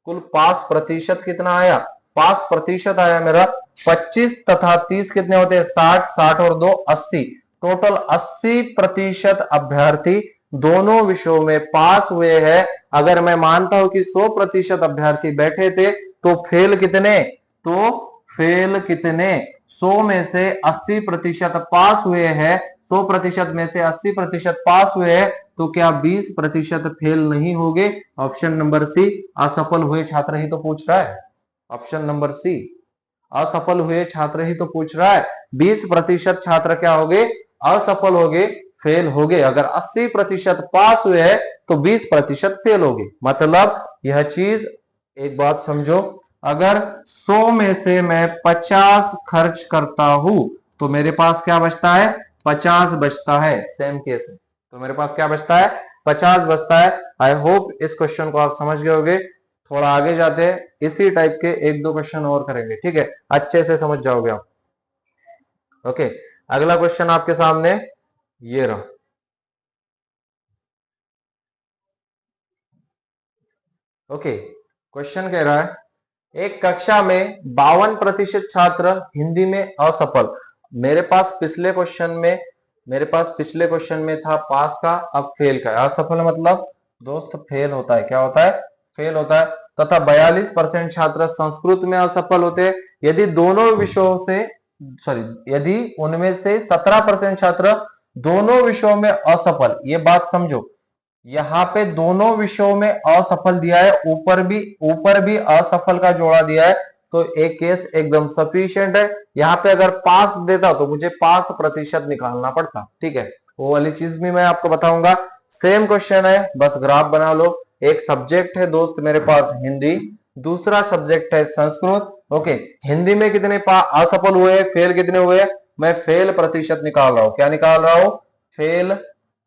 कुल पास प्रतिशत कितना आया, पास प्रतिशत आया मेरा 25 तथा 30 कितने होते हैं, 60, 60 और 2 80। टोटल 80% अभ्यर्थी दोनों विषयों में पास हुए हैं। अगर मैं मानता हूं कि 100% अभ्यर्थी बैठे थे तो फेल कितने, तो फेल कितने, 100 में से 80% पास हुए हैं, 100% में से 80% पास हुए हैं, तो क्या 20% फेल नहीं होंगे। ऑप्शन नंबर सी, असफल हुए छात्र ही तो पूछ रहा है, ऑप्शन नंबर सी, असफल हुए छात्र ही तो पूछ रहा है। 20% छात्र क्या हो गए, असफल हो गए, फेल हो गए। अगर 80% पास हुए हैं तो 20% फेल हो गए। मतलब यह चीज, एक बात समझो, अगर 100 में से मैं 50 खर्च करता हूं तो मेरे पास क्या बचता है? 50 बचता है। सेम केस है, तो मेरे पास क्या बचता है? 50 बचता है। आई होप इस क्वेश्चन को आप समझ गए होंगे। थोड़ा आगे जाते हैं, इसी टाइप के एक दो क्वेश्चन और करेंगे, ठीक है? अच्छे से समझ जाओगे आप। ओके, अगला क्वेश्चन आपके सामने ये रहा। ओके, क्वेश्चन कह रहा है एक कक्षा में 52% छात्र हिंदी में असफल। मेरे पास पिछले क्वेश्चन में था पास का, अब फेल का। असफल मतलब दोस्त फेल होता है, क्या होता है? फेल होता है। तथा 42% छात्र संस्कृत में असफल होते हैं। यदि दोनों विषयों से यदि उनमें से 17% छात्र दोनों विषयों में असफल, ये बात समझो, यहाँ पे दोनों विषयों में असफल दिया है, ऊपर भी असफल का जोड़ा दिया है, तो एक केस एकदम सफिशिएंट है। यहाँ पे अगर पास देता तो मुझे 5% निकालना पड़ता, ठीक है? वो वाली चीज भी मैं आपको बताऊंगा। सेम क्वेश्चन है, बस ग्राफ बना लो। एक सब्जेक्ट है दोस्त मेरे पास हिंदी, दूसरा सब्जेक्ट है संस्कृत। ओके, हिंदी में कितने असफल हुए, फेल कितने हुए? मैं फेल प्रतिशत निकाल रहा हूं। क्या निकाल रहा हूं? फेल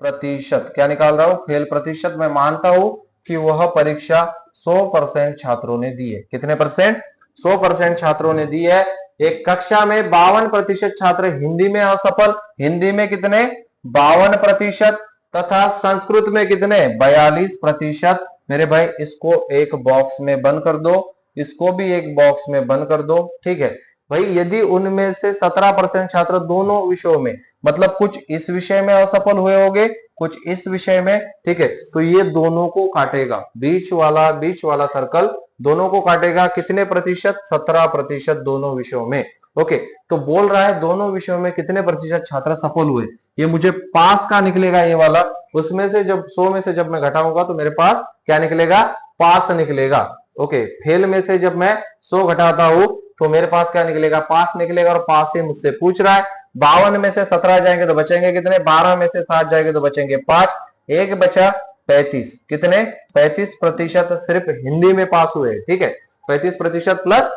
प्रतिशत। क्या निकाल रहा हूं? फेल प्रतिशत। मैं मानता हूं कि वह परीक्षा 100% छात्रों ने दी है। कितने परसेंट? 100% छात्रों ने दी है। एक कक्षा में 52% छात्र हिंदी में असफल। हिंदी में कितने? 52%। तथा संस्कृत में कितने? 42%। मेरे भाई इसको एक बॉक्स में बंद कर दो, इसको भी एक बॉक्स में बंद कर दो, ठीक है भाई? यदि उनमें से 17% छात्र दोनों विषयों में, मतलब कुछ इस विषय में असफल हुए होंगे, कुछ इस विषय में, ठीक है, तो ये दोनों को काटेगा। बीच वाला सर्कल दोनों को काटेगा। कितने प्रतिशत? 17% दोनों विषयों में। ओके, तो बोल रहा है दोनों विषयों में कितने प्रतिशत छात्र सफल हुए, ये मुझे पास का निकलेगा ये वाला। उसमें से जब 100 में से जब मैं घटाऊंगा तो मेरे पास क्या निकलेगा? पास निकलेगा। ओके, फेल में से जब मैं 100 घटाता हूं तो मेरे पास क्या निकलेगा? पास निकलेगा। और पास ही मुझसे पूछ रहा है। 52 में से 17 जाएंगे तो बचेंगे कितने? 12 में से 7 जाएंगे तो बचेंगे 5, एक बचा 35। कितने? 35% सिर्फ हिंदी में पास हुए, ठीक है? 35% प्लस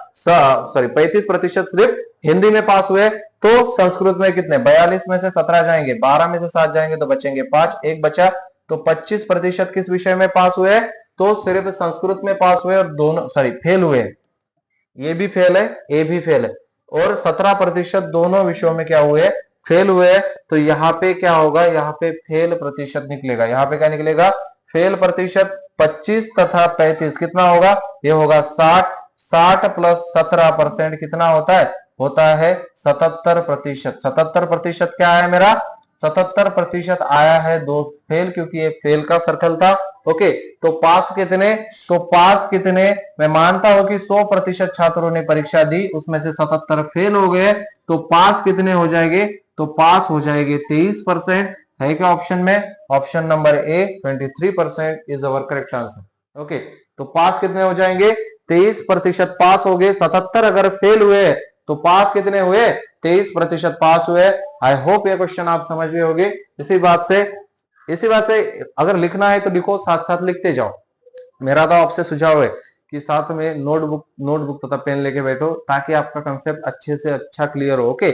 35% सिर्फ हिंदी में पास हुए। तो संस्कृत में कितने? 42 में से 17 जाएंगे, 12 में से 7 जाएंगे तो बचेंगे 5, एक बचा। तो 25% किस विषय में पास हुए? तो सिर्फ संस्कृत में पास हुए। और दोनों फेल हुए, ये भी फेल है, ये भी फेल है। और 17% दोनों विषयों में क्या हुए? फेल हुए। तो यहाँ पे क्या होगा? यहाँ पे फेल प्रतिशत निकलेगा। यहाँ पे क्या निकलेगा? फेल प्रतिशत। 25 तथा 35 कितना होगा? ये होगा 60। 60 प्लस 17% कितना होता है? होता है 77%। 77% क्या है मेरा? 77% आया है दोस्त फेल, क्योंकि ये फेल का सर्कल था। ओके, तो पास कितने? तो पास कितने? मैं मानता हूं कि 100% छात्रों ने परीक्षा दी, उसमें से 77 फेल हो गए, तो पास कितने हो जाएंगे? तो पास हो जाएंगे 23%। है क्या ऑप्शन में? Option number A 23% is our correct answer. Okay, तो पास कितने हो जाएंगे? 23% पास हो गए। 77 अगर फेल हुए तो पास कितने हुए? 23% पास हुए। आई होप ये क्वेश्चन आप समझ गए होंगे। इसी बात से अगर लिखना है तो लिखो, साथ साथ लिखते जाओ। मेरा तो आपसे सुझाव है कि साथ में नोटबुक तथा पेन लेके बैठो, ताकि आपका कंसेप्ट अच्छे से अच्छा क्लियर हो। ओके,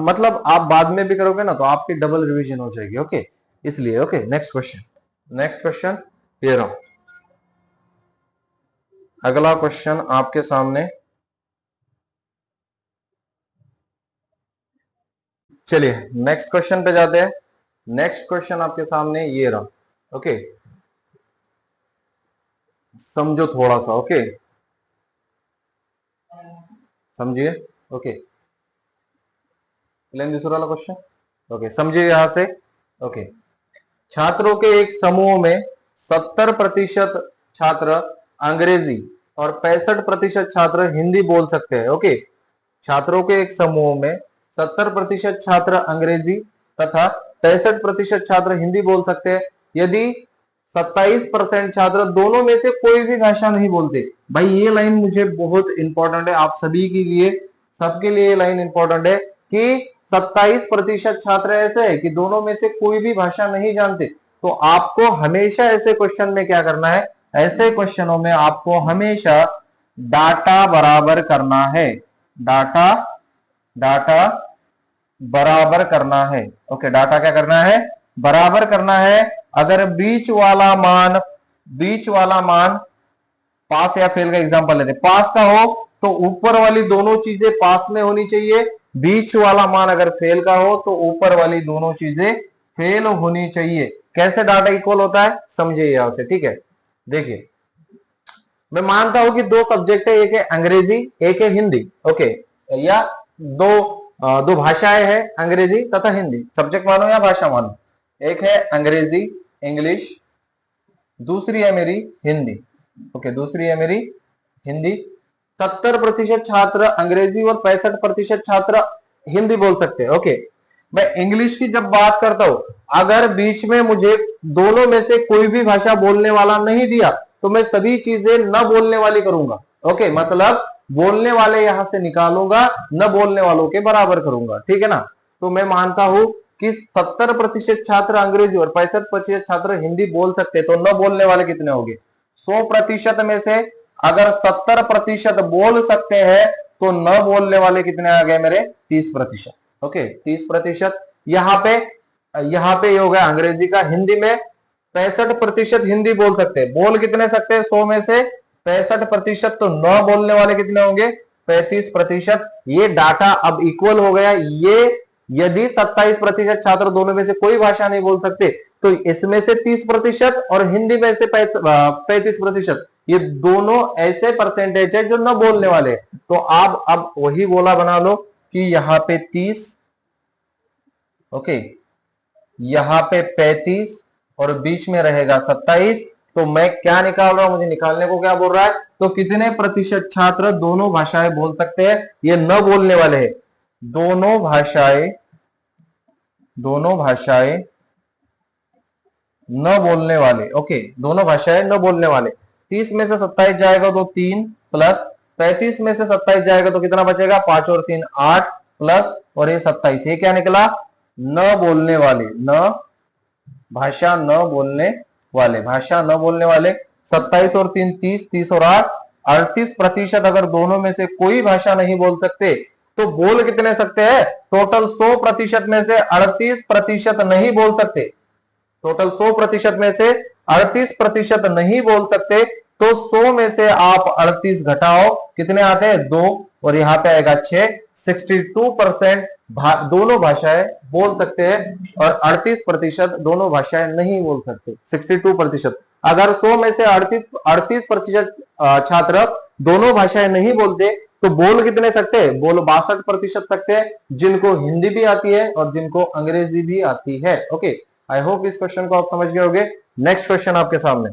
मतलब आप बाद में भी करोगे ना तो आपकी डबल रिवीजन हो जाएगी। ओके, इसलिए। ओके, नेक्स्ट क्वेश्चन ये रहा। अगला क्वेश्चन आपके सामने, चलिए नेक्स्ट क्वेश्चन पे जाते हैं। नेक्स्ट क्वेश्चन आपके सामने ये रहा। ओके, समझो थोड़ा सा। ओके, समझिए। ओके, दूसरा वाला क्वेश्चन। ओके, समझिए यहां से। ओके, छात्रों के एक समूह में 70% छात्र अंग्रेजी और 65% छात्र हिंदी बोल सकते हैं। ओके, छात्रों के एक समूह में 70% छात्र अंग्रेजी तथा 65% छात्र हिंदी बोल सकते हैं। यदि 27% छात्र दोनों में से कोई भी भाषा नहीं बोलते। भाई ये लाइन मुझे बहुत इंपॉर्टेंट है, आप सभी के लिए, सबके लिए ये लाइन इंपॉर्टेंट है कि 27% छात्र ऐसे है कि दोनों में से कोई भी भाषा नहीं जानते। तो आपको हमेशा ऐसे क्वेश्चन में क्या करना है, ऐसे क्वेश्चनों में आपको हमेशा डाटा बराबर करना है, डाटा डाटा बराबर करना है। ओके, डाटा क्या करना है, बराबर करना है। अगर बीच वाला मान पास या फेल का एग्जांपल लेते, पास का हो तो ऊपर वाली दोनों चीजें पास में होनी चाहिए, बीच वाला मान अगर फेल का हो तो ऊपर वाली दोनों चीजें फेल होनी चाहिए। कैसे डाटा इक्वल होता है समझिए यहां से, ठीक है। देखिए, मैं मानता हूं कि दो सब्जेक्ट है, एक है अंग्रेजी एक है हिंदी, ओके, या दो भाषाएं हैं, अंग्रेजी तथा हिंदी, सब्जेक्ट मानो या भाषा मानो। एक है अंग्रेजी इंग्लिश, दूसरी है मेरी हिंदी, ओके, दूसरी है मेरी हिंदी। 70% छात्र अंग्रेजी और 65% छात्र हिंदी बोल सकते हैं, ओके। मैं इंग्लिश की जब बात करता हूं, अगर बीच में मुझे दोनों में से कोई भी भाषा बोलने वाला नहीं दिया तो मैं सभी चीजें न बोलने वाली करूंगा, ओके, मतलब बोलने वाले यहां से निकालूंगा, न बोलने वालों के बराबर करूंगा, ठीक है ना। तो मैं मानता हूं कि 70% छात्र अंग्रेजी और 65% छात्र हिंदी बोल सकते, तो न बोलने वाले कितने होंगे, 100% में से अगर 70% बोल सकते हैं तो न बोलने वाले कितने आ गए मेरे, 30%, ओके, 30%। यहाँ पे हो गया अंग्रेजी का। हिंदी में 65% हिंदी बोल सकते हैं, बोल कितने सकते हैं 100 में से 65%, तो न बोलने वाले कितने होंगे, 35%। ये डाटा अब इक्वल हो गया। ये यदि 27% छात्र दोनों में से कोई भाषा नहीं बोल सकते तो इसमें से 30% और हिंदी में से 35%, ये दोनों ऐसे परसेंटेज है जो न बोलने वाले। तो आप अब वही गोला बना लो कि यहाँ पे 30, ओके, यहाँ पे 35 और बीच में रहेगा 27। तो मैं क्या निकाल रहा हूं, मुझे निकालने को क्या बोल रहा है, तो कितने प्रतिशत छात्र दोनों भाषाएं बोल सकते हैं, ये न बोलने वाले हैं। दोनों भाषाएं न बोलने वाले, ओके, दोनों भाषाएं न बोलने वाले। 30 में से 27 जाएगा तो 3 प्लस 35 में से 27 जाएगा तो कितना बचेगा, 5 और 3 8 प्लस और ये 27, ये क्या निकला, न बोलने वाले, भाषा न बोलने वाले। 27 और 3 30, 30 और 8 38%। अगर दोनों में से कोई भाषा नहीं बोल सकते तो बोल कितने सकते हैं, टोटल 100% में से 38% नहीं बोल सकते, टोटल 100% में से 38% नहीं बोल सकते। तो 100 में से आप 38 घटाओ, कितने आते हैं 2, और यहाँ पे आएगा 6। 62% दोनों भाषाएं बोल सकते हैं और 38% दोनों भाषाएं नहीं बोल सकते। 62%। अगर 100 में से 38% छात्र दोनों भाषाएं नहीं बोलते तो बोल कितने सकते हैं, बोल 62% सकते हैं, जिनको हिंदी भी आती है और जिनको अंग्रेजी भी आती है, ओके। आई होप इस क्वेश्चन को आप समझ गए होंगे। नेक्स्ट क्वेश्चन आपके सामने,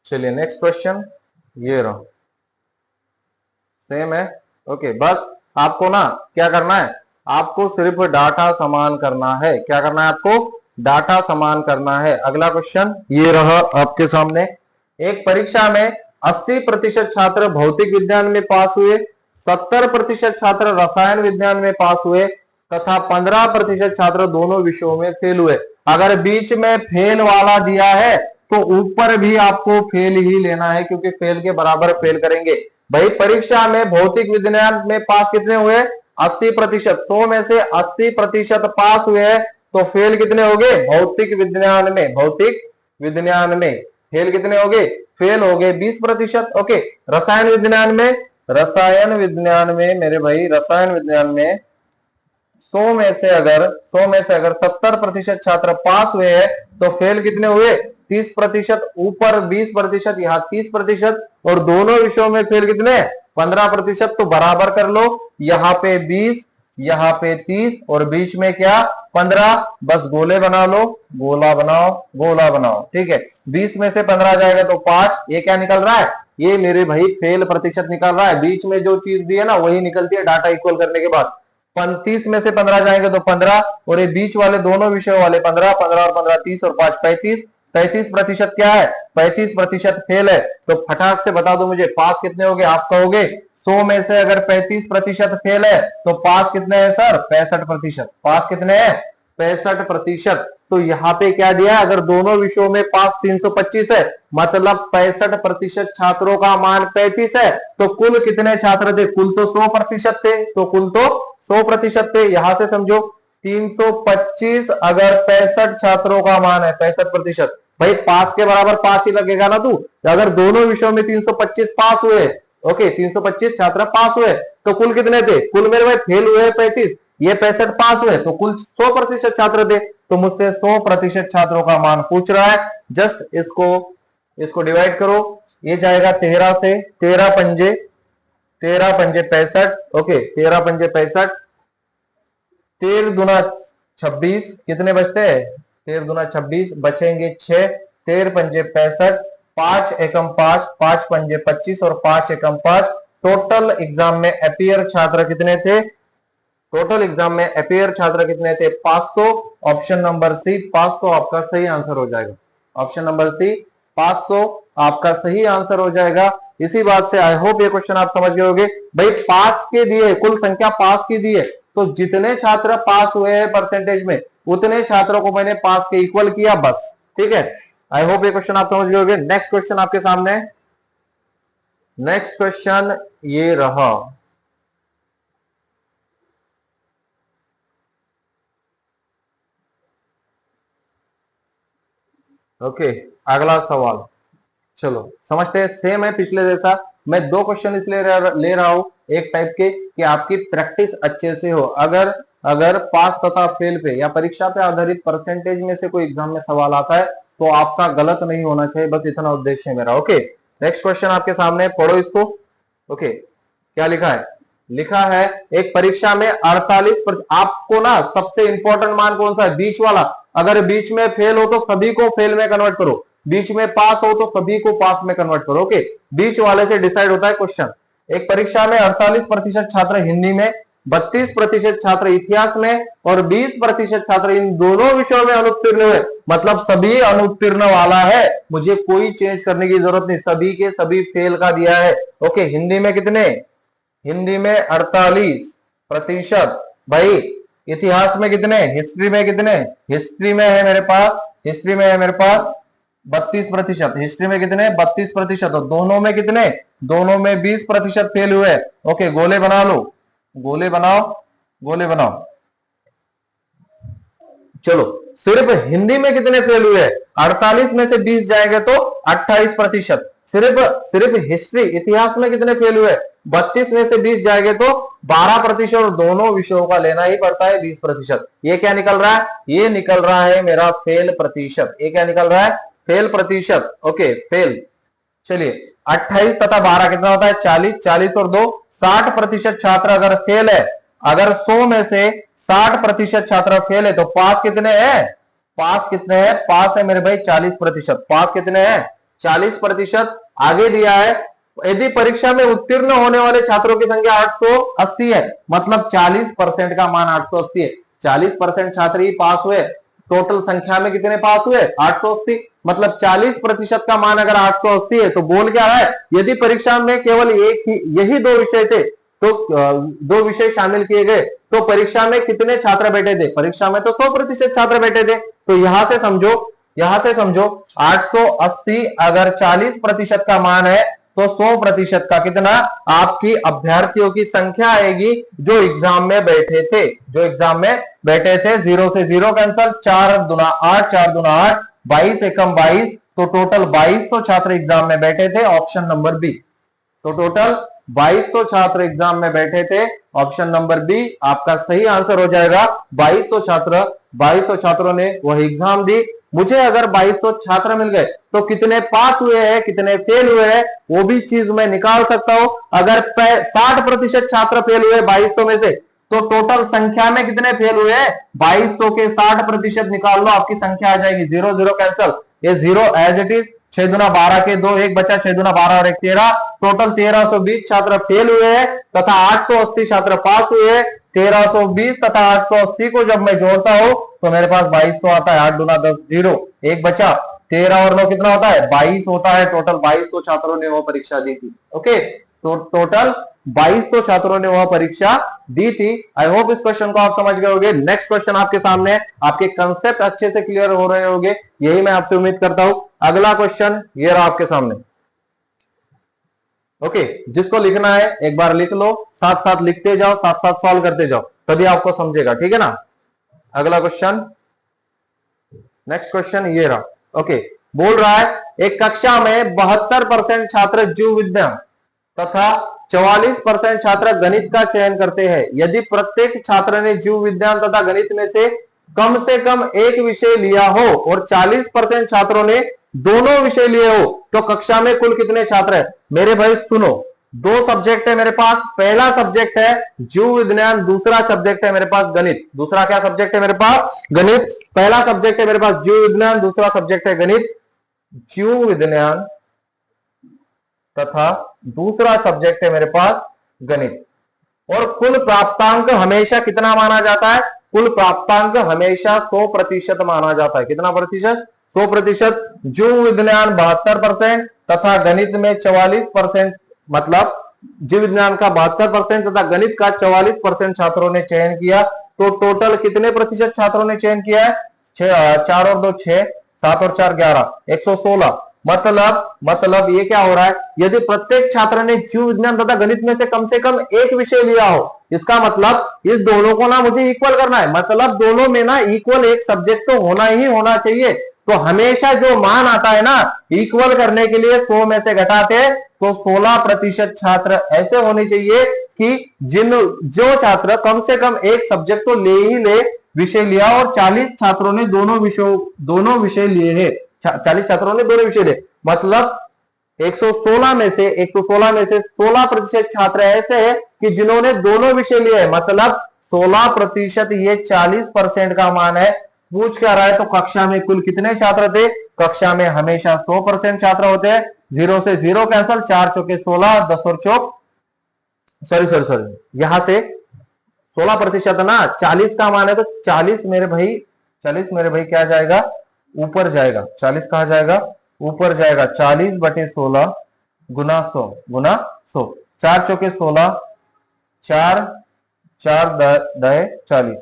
चलिए नेक्स्ट क्वेश्चन ये रहा, सेम है, ओके। बस आपको ना क्या करना है, आपको सिर्फ डाटा समान करना है। क्या करना है आपको, डाटा समान करना है। अगला क्वेश्चन ये रहा आपके सामने। एक परीक्षा में 80% छात्र भौतिक विज्ञान में पास हुए, 70% छात्र रसायन विज्ञान में पास हुए तथा 15% छात्र दोनों विषयों में फेल हुए। अगर बीच में फेल वाला दिया है तो ऊपर भी आपको फेल ही लेना है, क्योंकि फेल के बराबर फेल करेंगे। भाई परीक्षा में भौतिक विज्ञान में पास कितने हुए, 80%। 100 में से 80% पास हुए हैं तो फेल कितने हो गए, भौतिक विज्ञान में फेल कितने हो गए, फेल हो गए 20%, ओके। रसायन विज्ञान में मेरे भाई, रसायन विज्ञान में 100 में से अगर 70% छात्र पास हुए हैं तो फेल कितने हुए, 30%। ऊपर 20%, यहाँ 30%, और दोनों विषयों में फेल कितने, 15%। तो बराबर कर लो, यहाँ पे 20, यहाँ पे 30 और बीच में क्या 15। बस गोले बना लो, गोला बनाओ, ठीक है। 20 में से 15 जाएगा तो 5, ये क्या निकल रहा है, ये मेरे भाई फेल प्रतिशत निकल रहा है। बीच में जो चीज दी है ना वही निकलती है डाटा इक्वल करने के बाद। 30 में से 15 जाएंगे तो 15, और ये बीच वाले दोनों विषयों वाले 15, 15 और 15 30 और 5 35। 35% क्या है? 35% फेल है। तो फटाक से बता दो मुझे पास कितने हो गए? आप कहोगे 100 में से अगर 35% फेल है तो पास कितने हैं सर? 65%। पास कितने हैं? 65%। तो यहाँ पे क्या दिया? अगर दोनों विषयों में पास 325 है, मतलब 65% छात्रों का मान 35 है, तो कुल कितने छात्र थे? कुल तो 100% थे, तो कुल तो 100% थे। यहां से समझो 325 अगर 65 छात्रों का मान है, 65%, भाई पास के बराबर पास ही लगेगा ना तू। अगर दोनों विषयों में 325 पास हुए, ओके 325 छात्र पास हुए, तो कुल कितने थे? कुल मेरे भाई फेल हुए 35, ये 65 पास हुए, तो कुल 100% छात्र थे। तो मुझसे 100% छात्रों का मान पूछ रहा है। जस्ट इसको डिवाइड करो, ये जाएगा 13 से, 13 पंजे 65, ओके 13 पंजे 65, 13 दूना 26, कितने बचते हैं? 13 दूना 26, बचेंगे 6, 13 पंजे 65, 5 एकम 5, 5 पंजे 25 और 5 एकम 5। टोटल एग्जाम में अपीयर छात्र कितने थे? टोटल एग्जाम में अपीयर छात्र कितने थे? 500। ऑप्शन नंबर सी 500 आपका सही आंसर हो जाएगा। ऑप्शन नंबर सी 500 आपका सही आंसर हो जाएगा। इसी बात से आई होप ये क्वेश्चन आप समझ गए होंगे। भाई पास के दिए, कुल संख्या पास की दी है, तो जितने छात्र पास हुए हैं परसेंटेज में, उतने छात्रों को मैंने पास के इक्वल किया, बस। ठीक है, आई होप ये क्वेश्चन आप समझ गए होंगे। नेक्स्ट क्वेश्चन आपके सामने, नेक्स्ट क्वेश्चन ये रहा। ओके, अगला सवाल चलो समझते हैं। सेम है पिछले जैसा। मैं दो क्वेश्चन इसलिए ले रहा हूं एक टाइप के, कि आपकी प्रैक्टिस अच्छे से हो। अगर अगर पास तथा फेल पे या परीक्षा पे आधारित परसेंटेज में से कोई एग्जाम में सवाल आता है तो आपका गलत नहीं होना चाहिए, बस इतना उद्देश्य है मेरा। ओके, नेक्स्ट क्वेश्चन आपके सामने, पढ़ो इसको। ओके, क्या लिखा है? लिखा है एक परीक्षा में 48, आपको ना सबसे इंपॉर्टेंट मान कौन सा है? बीच वाला। अगर बीच में फेल हो तो सभी को फेल में कन्वर्ट करो, बीच में पास हो तो सभी को पास में कन्वर्ट करो। ओके, बीच वाले से डिसाइड होता है क्वेश्चन। एक परीक्षा में 48% छात्र हिंदी में, 32% छात्र इतिहास में और 20% छात्र इन दोनों विषयों में अनुत्तीर्ण हुए, मतलब सभी अनुत्तीर्ण वाला है, मुझे कोई चेंज करने की जरूरत नहीं, सभी के सभी फेल का दिया है। ओके, हिंदी में कितने? हिंदी में 48%। भाई इतिहास में कितने? हिस्ट्री में कितने? हिस्ट्री में है मेरे पास, हिस्ट्री में है मेरे पास 32%। हिस्ट्री में कितने? 32%। और दोनों में कितने? दोनों में 20% फेल हुए। ओके, गोले बना लो, गोले बनाओ, गोले बनाओ। चलो, सिर्फ हिंदी में कितने फेल हुए? 48 में से 20 जाएंगे तो 28%। सिर्फ सिर्फ हिस्ट्री, इतिहास में कितने फेल हुए? 32 में से 20 जाएंगे तो 12%। और दोनों विषयों का लेना ही पड़ता है 20%। ये क्या निकल रहा है? ये निकल रहा है मेरा फेल प्रतिशत। ये क्या निकल रहा है? फेल प्रतिशत। Okay, fail. चलिए, 28 तथा 12 कितना होता है? 40। 40 और 2 60% छात्र अगर फेल है, अगर 100 में से 60% छात्र फेल है तो पास कितने हैं? पास कितने हैं? पास है मेरे भाई 40%। पास कितने हैं? 40%। आगे दिया है यदि परीक्षा में उत्तीर्ण होने वाले छात्रों की संख्या 880 है, मतलब 40% का मान 880 है, 40% छात्र ही पास हुए, टोटल संख्या में कितने पास हुए? 880, मतलब 40% का मान अगर 880 है तो बोल क्या रहा है? यदि परीक्षा में केवल एक ही यही दो विषय थे, तो दो विषय शामिल किए गए, तो परीक्षा में कितने छात्र बैठे थे? परीक्षा में तो 100% छात्र बैठे थे। तो यहां से समझो, यहां से समझो 880 अगर 40% का मान है तो 100% का कितना? आपकी अभ्यर्थियों की संख्या आएगी जो एग्जाम में बैठे थे, जो एग्जाम में बैठे थे। 0 से 0 कैंसल, 4 दूना 8, 4 दूना 8, 22 एकम 22, तो टोटल 2200 छात्र एग्जाम में बैठे थे। Option number B. तो टोटल 2200 छात्र एग्जाम में बैठे थे। ऑप्शन नंबर बी आपका सही आंसर हो जाएगा। 2200 छात्रों ने वह एग्जाम दी। मुझे अगर 2200 छात्र मिल गए तो कितने पास हुए हैं, कितने फेल हुए हैं, वो भी चीज मैं निकाल सकता हूं। अगर 60% छात्र फेल हुए 2200 में से, तो टोटल संख्या में कितने फेल हुए हैं? 2200 के 60% निकाल लो, आपकी संख्या आ जाएगी 0 0 कैंसल, ये 0 एज इट इज। 6 दूना 12 के 2, एक बचा, 6 दूना 12 और 1 13, टोटल 1320 छात्र फेल हुए हैं तथा 880 छात्र पास हुए हैं। 1320 तथा 880 को जब मैं जोड़ता हूं तो मेरे पास 2200 आता है। 8 दूना 10, 0, एक बचा, 13 और 9 कितना होता है, 22 होता है। टोटल 2200 छात्रों ने वो परीक्षा दी थी। ओके, तो टोटल 2200 छात्रों ने वह परीक्षा दी थी। आई होप इस क्वेश्चन को आप समझ गए होंगे। नेक्स्ट क्वेश्चन आपके सामने है, आपके कंसेप्ट अच्छे से क्लियर हो रहे होंगे, यही मैं आपसे उम्मीद करता हूं। अगला क्वेश्चन ये रहा आपके सामने। ओके, जिसको लिखना है एक बार लिख लो, साथ साथ लिखते जाओ, साथ साथ सॉल्व करते जाओ, तभी आपको समझेगा, ठीक है ना। अगला क्वेश्चन, नेक्स्ट क्वेश्चन ये रहा। ओके, बोल रहा है एक कक्षा में 72% छात्र जीव विज्ञान तथा 44% छात्र गणित का चयन करते हैं। यदि प्रत्येक छात्र ने जीव विज्ञान तथा गणित में से कम एक विषय लिया हो और 40% छात्रों ने दोनों विषय लिए हो तो कक्षा में कुल कितने छात्र हैं? मेरे भाई सुनो, दो सब्जेक्ट है मेरे पास, पहला सब्जेक्ट है जीव विज्ञान, दूसरा सब्जेक्ट है मेरे पास गणित। दूसरा क्या सब्जेक्ट है मेरे पास? गणित। पहला सब्जेक्ट है मेरे पास जीव विज्ञान, दूसरा सब्जेक्ट है गणित। जीव विज्ञान तथा दूसरा सब्जेक्ट है मेरे पास गणित। और कुल प्राप्तांक हमेशा कितना माना जाता है? कुल प्राप्तांक हमेशा 100% माना जाता है। कितना प्रतिशत? 100%। जीव विज्ञान 72% तथा गणित में 44%, मतलब जीव विज्ञान का 72% तथा गणित का 44% छात्रों ने चयन किया। तो टोटल कितने प्रतिशत छात्रों ने चयन किया है? 4 और 2 6, 7 और 4 11, 116। मतलब ये क्या हो रहा है, यदि प्रत्येक छात्र ने जीव विज्ञान तथा गणित में से कम एक विषय लिया हो, इसका मतलब इस दोनों को ना मुझे इक्वल करना है, मतलब दोनों में ना इक्वल एक सब्जेक्ट तो होना ही होना चाहिए। तो हमेशा जो मान आता है ना, इक्वल करने के लिए 100 में से घटाते तो 16% छात्र ऐसे होने चाहिए कि जो छात्र कम से कम एक सब्जेक्ट तो ले ही ले विषय लिया, और 40 छात्रों ने दोनों विषय लिए हैं। 40 छात्रों ने दोनों विषय लिए, मतलब 116 में से 16% छात्र ऐसे हैं कि जिन्होंने दोनों विषय लिए हैं, मतलब 16% ये 40% का मान है। पूछ क्या रहा है, तो कक्षा में कुल कितने छात्र थे? कक्षा में हमेशा 100% छात्र होते हैं। 0 से 0 कैंसल, 4 चौके 16, 10 और चौक, सॉरी, यहां से 16% ना, 40 का मान है तो 40 मेरे भाई क्या जाएगा? ऊपर जाएगा। 40 कहां जाएगा? ऊपर जाएगा। 40/16 गुना 100 4 चौके 16, 4 दय 40,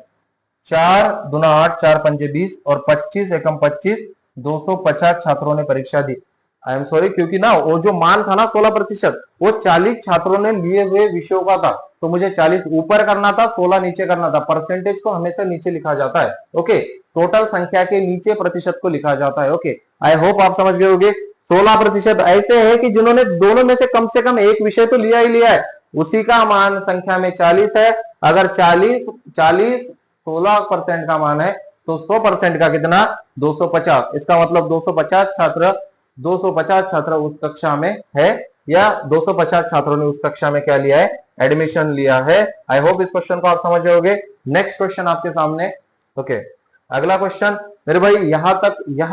4 दूना 8, 4 पंजे 20 और 25 एकम 25, 250 छात्रों ने परीक्षा दी। आई एम सॉरी, क्योंकि ना वो जो मान था ना 16%, वो 40 छात्रों ने लिए हुए विषयों का था, तो मुझे 40 ऊपर करना था, 16 नीचे करना था। परसेंटेज को हमेशा नीचे लिखा जाता है। ओके, टोटल संख्या के नीचे प्रतिशत को लिखा जाता है। ओके, आई होप आप समझ गए होंगे। 16% ऐसे है कि जिन्होंने दोनों में से कम एक विषय तो लिया ही लिया है, उसी का मान संख्या में 40 है। अगर 40 16% का मान है तो 100% का कितना? 250। इसका मतलब 250 छात्र उस कक्षा में है, या 250 छात्रों ने उस कक्षा में क्या लिया है? एडमिशन लिया है। आई होप इस क्वेश्चन को आप समझ जाओगे। नेक्स्ट क्वेश्चन आपके सामने। ओके, अगला क्वेश्चन मेरे भाई, यहां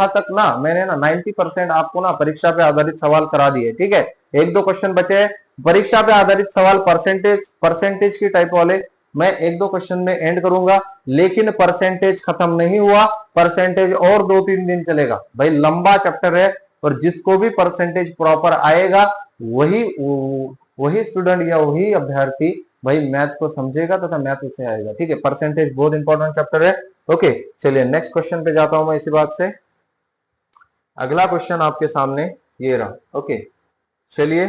तक ना मैंने ना 90% आपको ना परीक्षा पे आधारित सवाल करा दिए, ठीक है। एक दो क्वेश्चन बचे परीक्षा पे आधारित सवाल, परसेंटेज की टाइप वाले, मैं एक दो क्वेश्चन में एंड करूंगा, लेकिन परसेंटेज खत्म नहीं हुआ। परसेंटेज और 2-3 दिन चलेगा भाई, लंबा चैप्टर है, और जिसको भी परसेंटेज प्रॉपर आएगा वही स्टूडेंट या वही अभ्यर्थी भाई मैथ को समझेगा तथा मैथ उसे आएगा, ठीक है। परसेंटेज बहुत इंपॉर्टेंट चैप्टर है। ओके, चलिए नेक्स्ट क्वेश्चन पे जाता हूं मैं इसी बात से। अगला क्वेश्चन आपके सामने ये रहा। ओके, चलिए,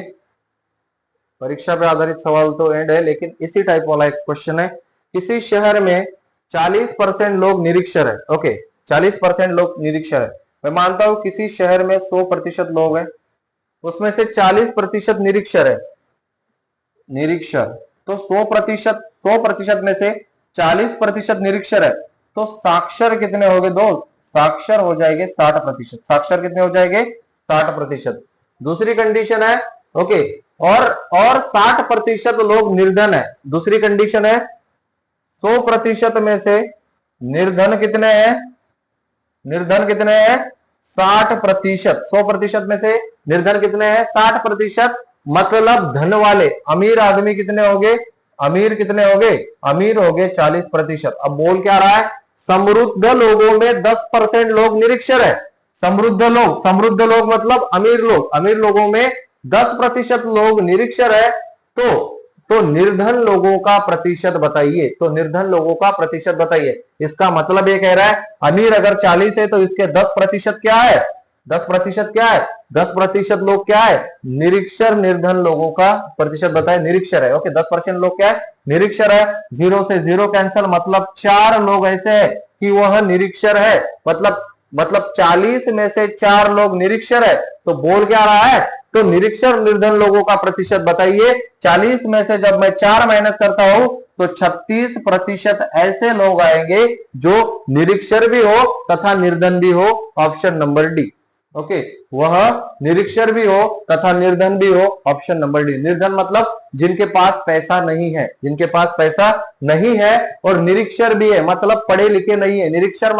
परीक्षा पे आधारित सवाल तो एंड है, लेकिन इसी टाइप वाला एक क्वेश्चन है। किसी शहर में 40% लोग निरीक्षर है। ओके, 40% लोग निरीक्षर है। मैं मानता हूं किसी शहर में 100% लोग हैं, उसमें से 40% निरीक्षर है। तो 100% में से 40% निरीक्षर है, तो साक्षर कितने हो गए? दो साक्षर हो जाएंगे 60%। साक्षर कितने हो जाएंगे? 60%। दूसरी कंडीशन है, ओके, और 60% लोग निर्धन है। दूसरी कंडीशन है 100% में से निर्धन कितने हैं? 60%। 100% में से निर्धन कितने हैं? 60%। मतलब धन वाले अमीर आदमी कितने हो गए? अमीर कितने हो गए? अमीर हो गए 40%। अब बोल क्या रहा है? समृद्ध लोगों में 10% लोग निरक्षर है। समृद्ध लोग मतलब अमीर लोग, अमीर लोगों में 10% लोग निरक्षर है। तो निर्धन लोगों का प्रतिशत बताइए। तो निर्धन लोगों का प्रतिशत बताइए। इसका मतलब ये कह रहा है अमीर अगर 40 है तो इसके 10% क्या है? 10% क्या है? 10% लोग क्या है? निरक्षर। निर्धन लोगों का प्रतिशत बताए, निरक्षर है। ओके, 10% लोग क्या है? निरक्षर है। 0 से 0 कैंसल, मतलब 4 लोग ऐसे है कि वह निरक्षर है। मतलब 40 में से 4 लोग निरक्षर है। तो बोल क्या रहा है? तो निरक्षर निर्धन लोगों का प्रतिशत बताइए। 40 में से जब मैं 4 माइनस करता हूं तो 36% ऐसे लोग आएंगे जो निरक्षर भी हो तथा निर्धन भी हो। Option number D. ओके, वह निरक्षर भी हो तथा निर्धन भी हो। Option number D. निर्धन मतलब जिनके पास पैसा नहीं है, जिनके पास पैसा नहीं है, और निरक्षर भी है मतलब पढ़े लिखे नहीं है। निरक्षर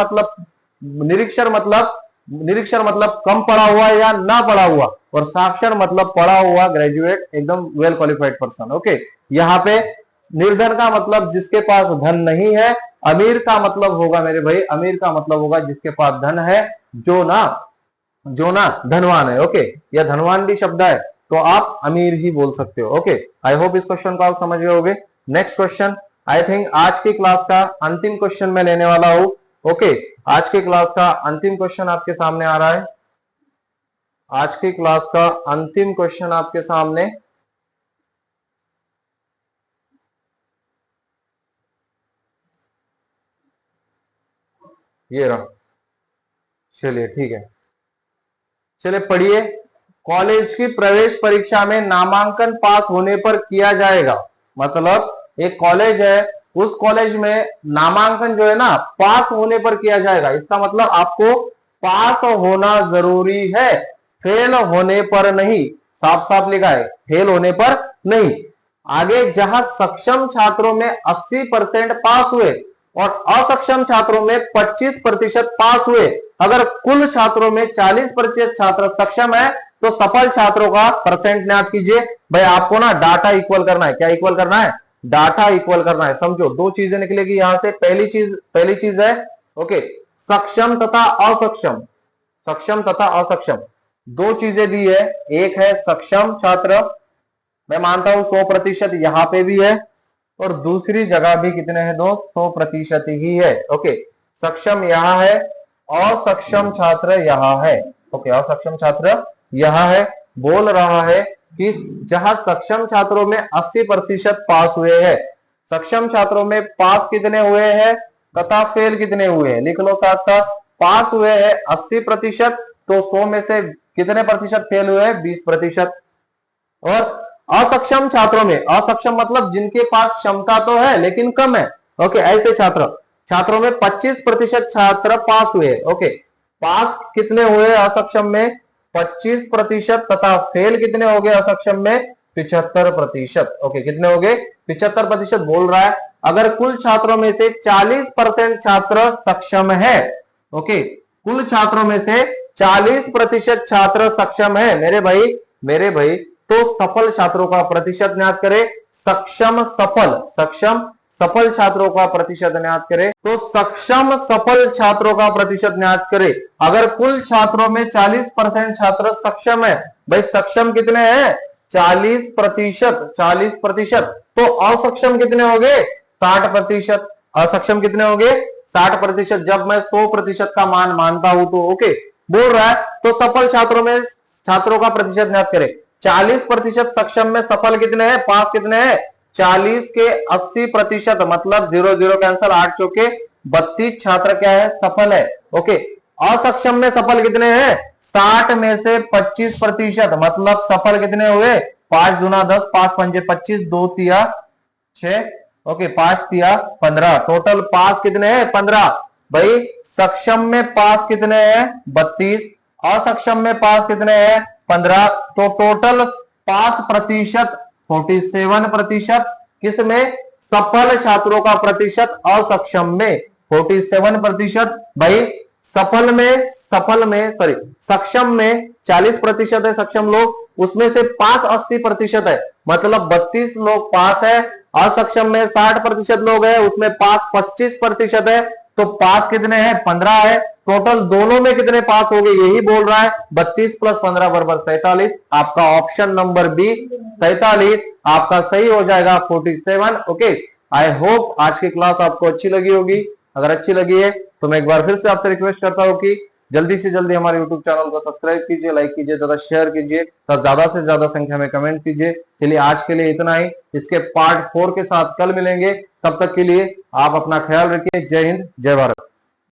मतलब कम पढ़ा हुआ या ना पढ़ा हुआ, और साक्षर मतलब पढ़ा हुआ, ग्रेजुएट, एकदम वेल क्वालिफाइड पर्सन। ओके, यहाँ पे निर्धन का मतलब जिसके पास धन नहीं है। अमीर का मतलब होगा मेरे भाई, अमीर का मतलब होगा जिसके पास धन है, जो ना धनवान है। ओके, या धनवान भी शब्द है तो आप अमीर ही बोल सकते हो। ओके, आई होप इस क्वेश्चन को आप समझ गए होगे। नेक्स्ट क्वेश्चन, आई थिंक आज की क्लास का अंतिम क्वेश्चन मैं लेने वाला हूं। ओके, आज की क्लास का अंतिम क्वेश्चन आपके सामने आ रहा है। आज की क्लास का अंतिम क्वेश्चन आपके सामने ये रहा। चलिए ठीक है, चलिए पढ़िए। कॉलेज की प्रवेश परीक्षा में नामांकन पास होने पर किया जाएगा। मतलब एक कॉलेज है, उस कॉलेज में नामांकन जो है ना पास होने पर किया जाएगा। इसका मतलब आपको पास होना जरूरी है, फेल होने पर नहीं। साफ साफ लिखा है, फेल होने पर नहीं। आगे, जहां सक्षम छात्रों में 80% पास हुए और असक्षम छात्रों में 25% पास हुए, अगर कुल छात्रों में 40% छात्र सक्षम है तो सफल छात्रों का परसेंट ज्ञात कीजिए। भाई आपको ना डाटा इक्वल करना है। क्या इक्वल करना है? डाटा इक्वल करना है। समझो, दो चीजें निकलेगी यहां से। पहली चीज है, ओके, सक्षम तथा असक्षम। सक्षम तथा असक्षम दो चीजें दी है। एक है सक्षम छात्र, मैं मानता हूं 100% यहां पे भी है, और दूसरी जगह भी कितने हैं दोस्त? 100% ही है। ओके, सक्षम यहां है, असक्षम छात्र यहां है। ओके, असक्षम छात्र यहां है। बोल रहा है कि जहां सक्षम छात्रों में 80% पास हुए हैं, सक्षम छात्रों में पास कितने हुए हैं तथा फेल कितने हुए हैं, लिख लो साथ साथ। पास हुए हैं 80%, तो 100 में से कितने प्रतिशत फेल हुए हैं? 20%। और असक्षम छात्रों में, असक्षम मतलब जिनके पास क्षमता तो है लेकिन कम है। ओके, ऐसे छात्रों में 25% छात्र पास हुए। ओके, पास कितने हुए असक्षम में? 25%, तथा फेल कितने हो गए असक्षम में? 75%। ओके, कितने हो गए? 75% बोल रहा है अगर कुल छात्रों में से 40% छात्र सक्षम है। ओके, कुल छात्रों में से 40% छात्र सक्षम है मेरे भाई, तो सफल छात्रों का प्रतिशत ज्ञात करें। सक्षम सफल छात्रों का प्रतिशत ज्ञात करें। तो सक्षम सफल छात्रों का प्रतिशत ज्ञात करें। अगर कुल छात्रों में 40% छात्र सक्षम है, भाई सक्षम कितने हैं? 40%। तो असक्षम कितने हो गए? 60%। असक्षम कितने हो गए? 60%। जब मैं 100% का मान मानता हूं तो ओके, बोल रहा है तो सफल छात्रों का प्रतिशत ज्ञात करें। 40% सक्षम में सफल कितने हैं? पास कितने हैं? 40 के 80%, मतलब 0 0 कैंसल, 8 चौके 32 छात्र क्या है? सफल है। ओके, असक्षम में सफल कितने हैं? 60 में से 25%, मतलब सफल कितने हुए? 5 दूना 10, 5 पंजे 25, 2 तिया 6, ओके 5 तिया 15, टोटल पास कितने हैं? 15। भाई सक्षम में पास कितने हैं? 32, असक्षम में पास कितने हैं? 15। तो टोटल पास प्रतिशत 47%। किसमें? सफल छात्रों का प्रतिशत असक्षम में 47%। भाई सफल में सफल में सॉरी सक्षम में 40% है सक्षम लोग, उसमें से पास 80% है, मतलब 32 लोग पास है। असक्षम में 60% लोग है, उसमें पास 25% है। तो पास कितने हैं? 15 है। टोटल दोनों में कितने पास हो गए यही बोल रहा है। 32 + 15 = 47। आपका ऑप्शन नंबर बी 47 आपका सही हो जाएगा 47। ओके, आई होप आज की क्लास आपको अच्छी लगी होगी। अगर अच्छी लगी है तो मैं एक बार फिर से आपसे रिक्वेस्ट करता हूं कि जल्दी से जल्दी हमारे YouTube चैनल को सब्सक्राइब कीजिए, लाइक कीजिए तथा शेयर कीजिए तथा ज्यादा से ज्यादा संख्या में कमेंट कीजिए। चलिए आज के लिए इतना ही, इसके पार्ट 4 के साथ कल मिलेंगे। तब तक के लिए आप अपना ख्याल रखिए। जय हिंद, जय भारत।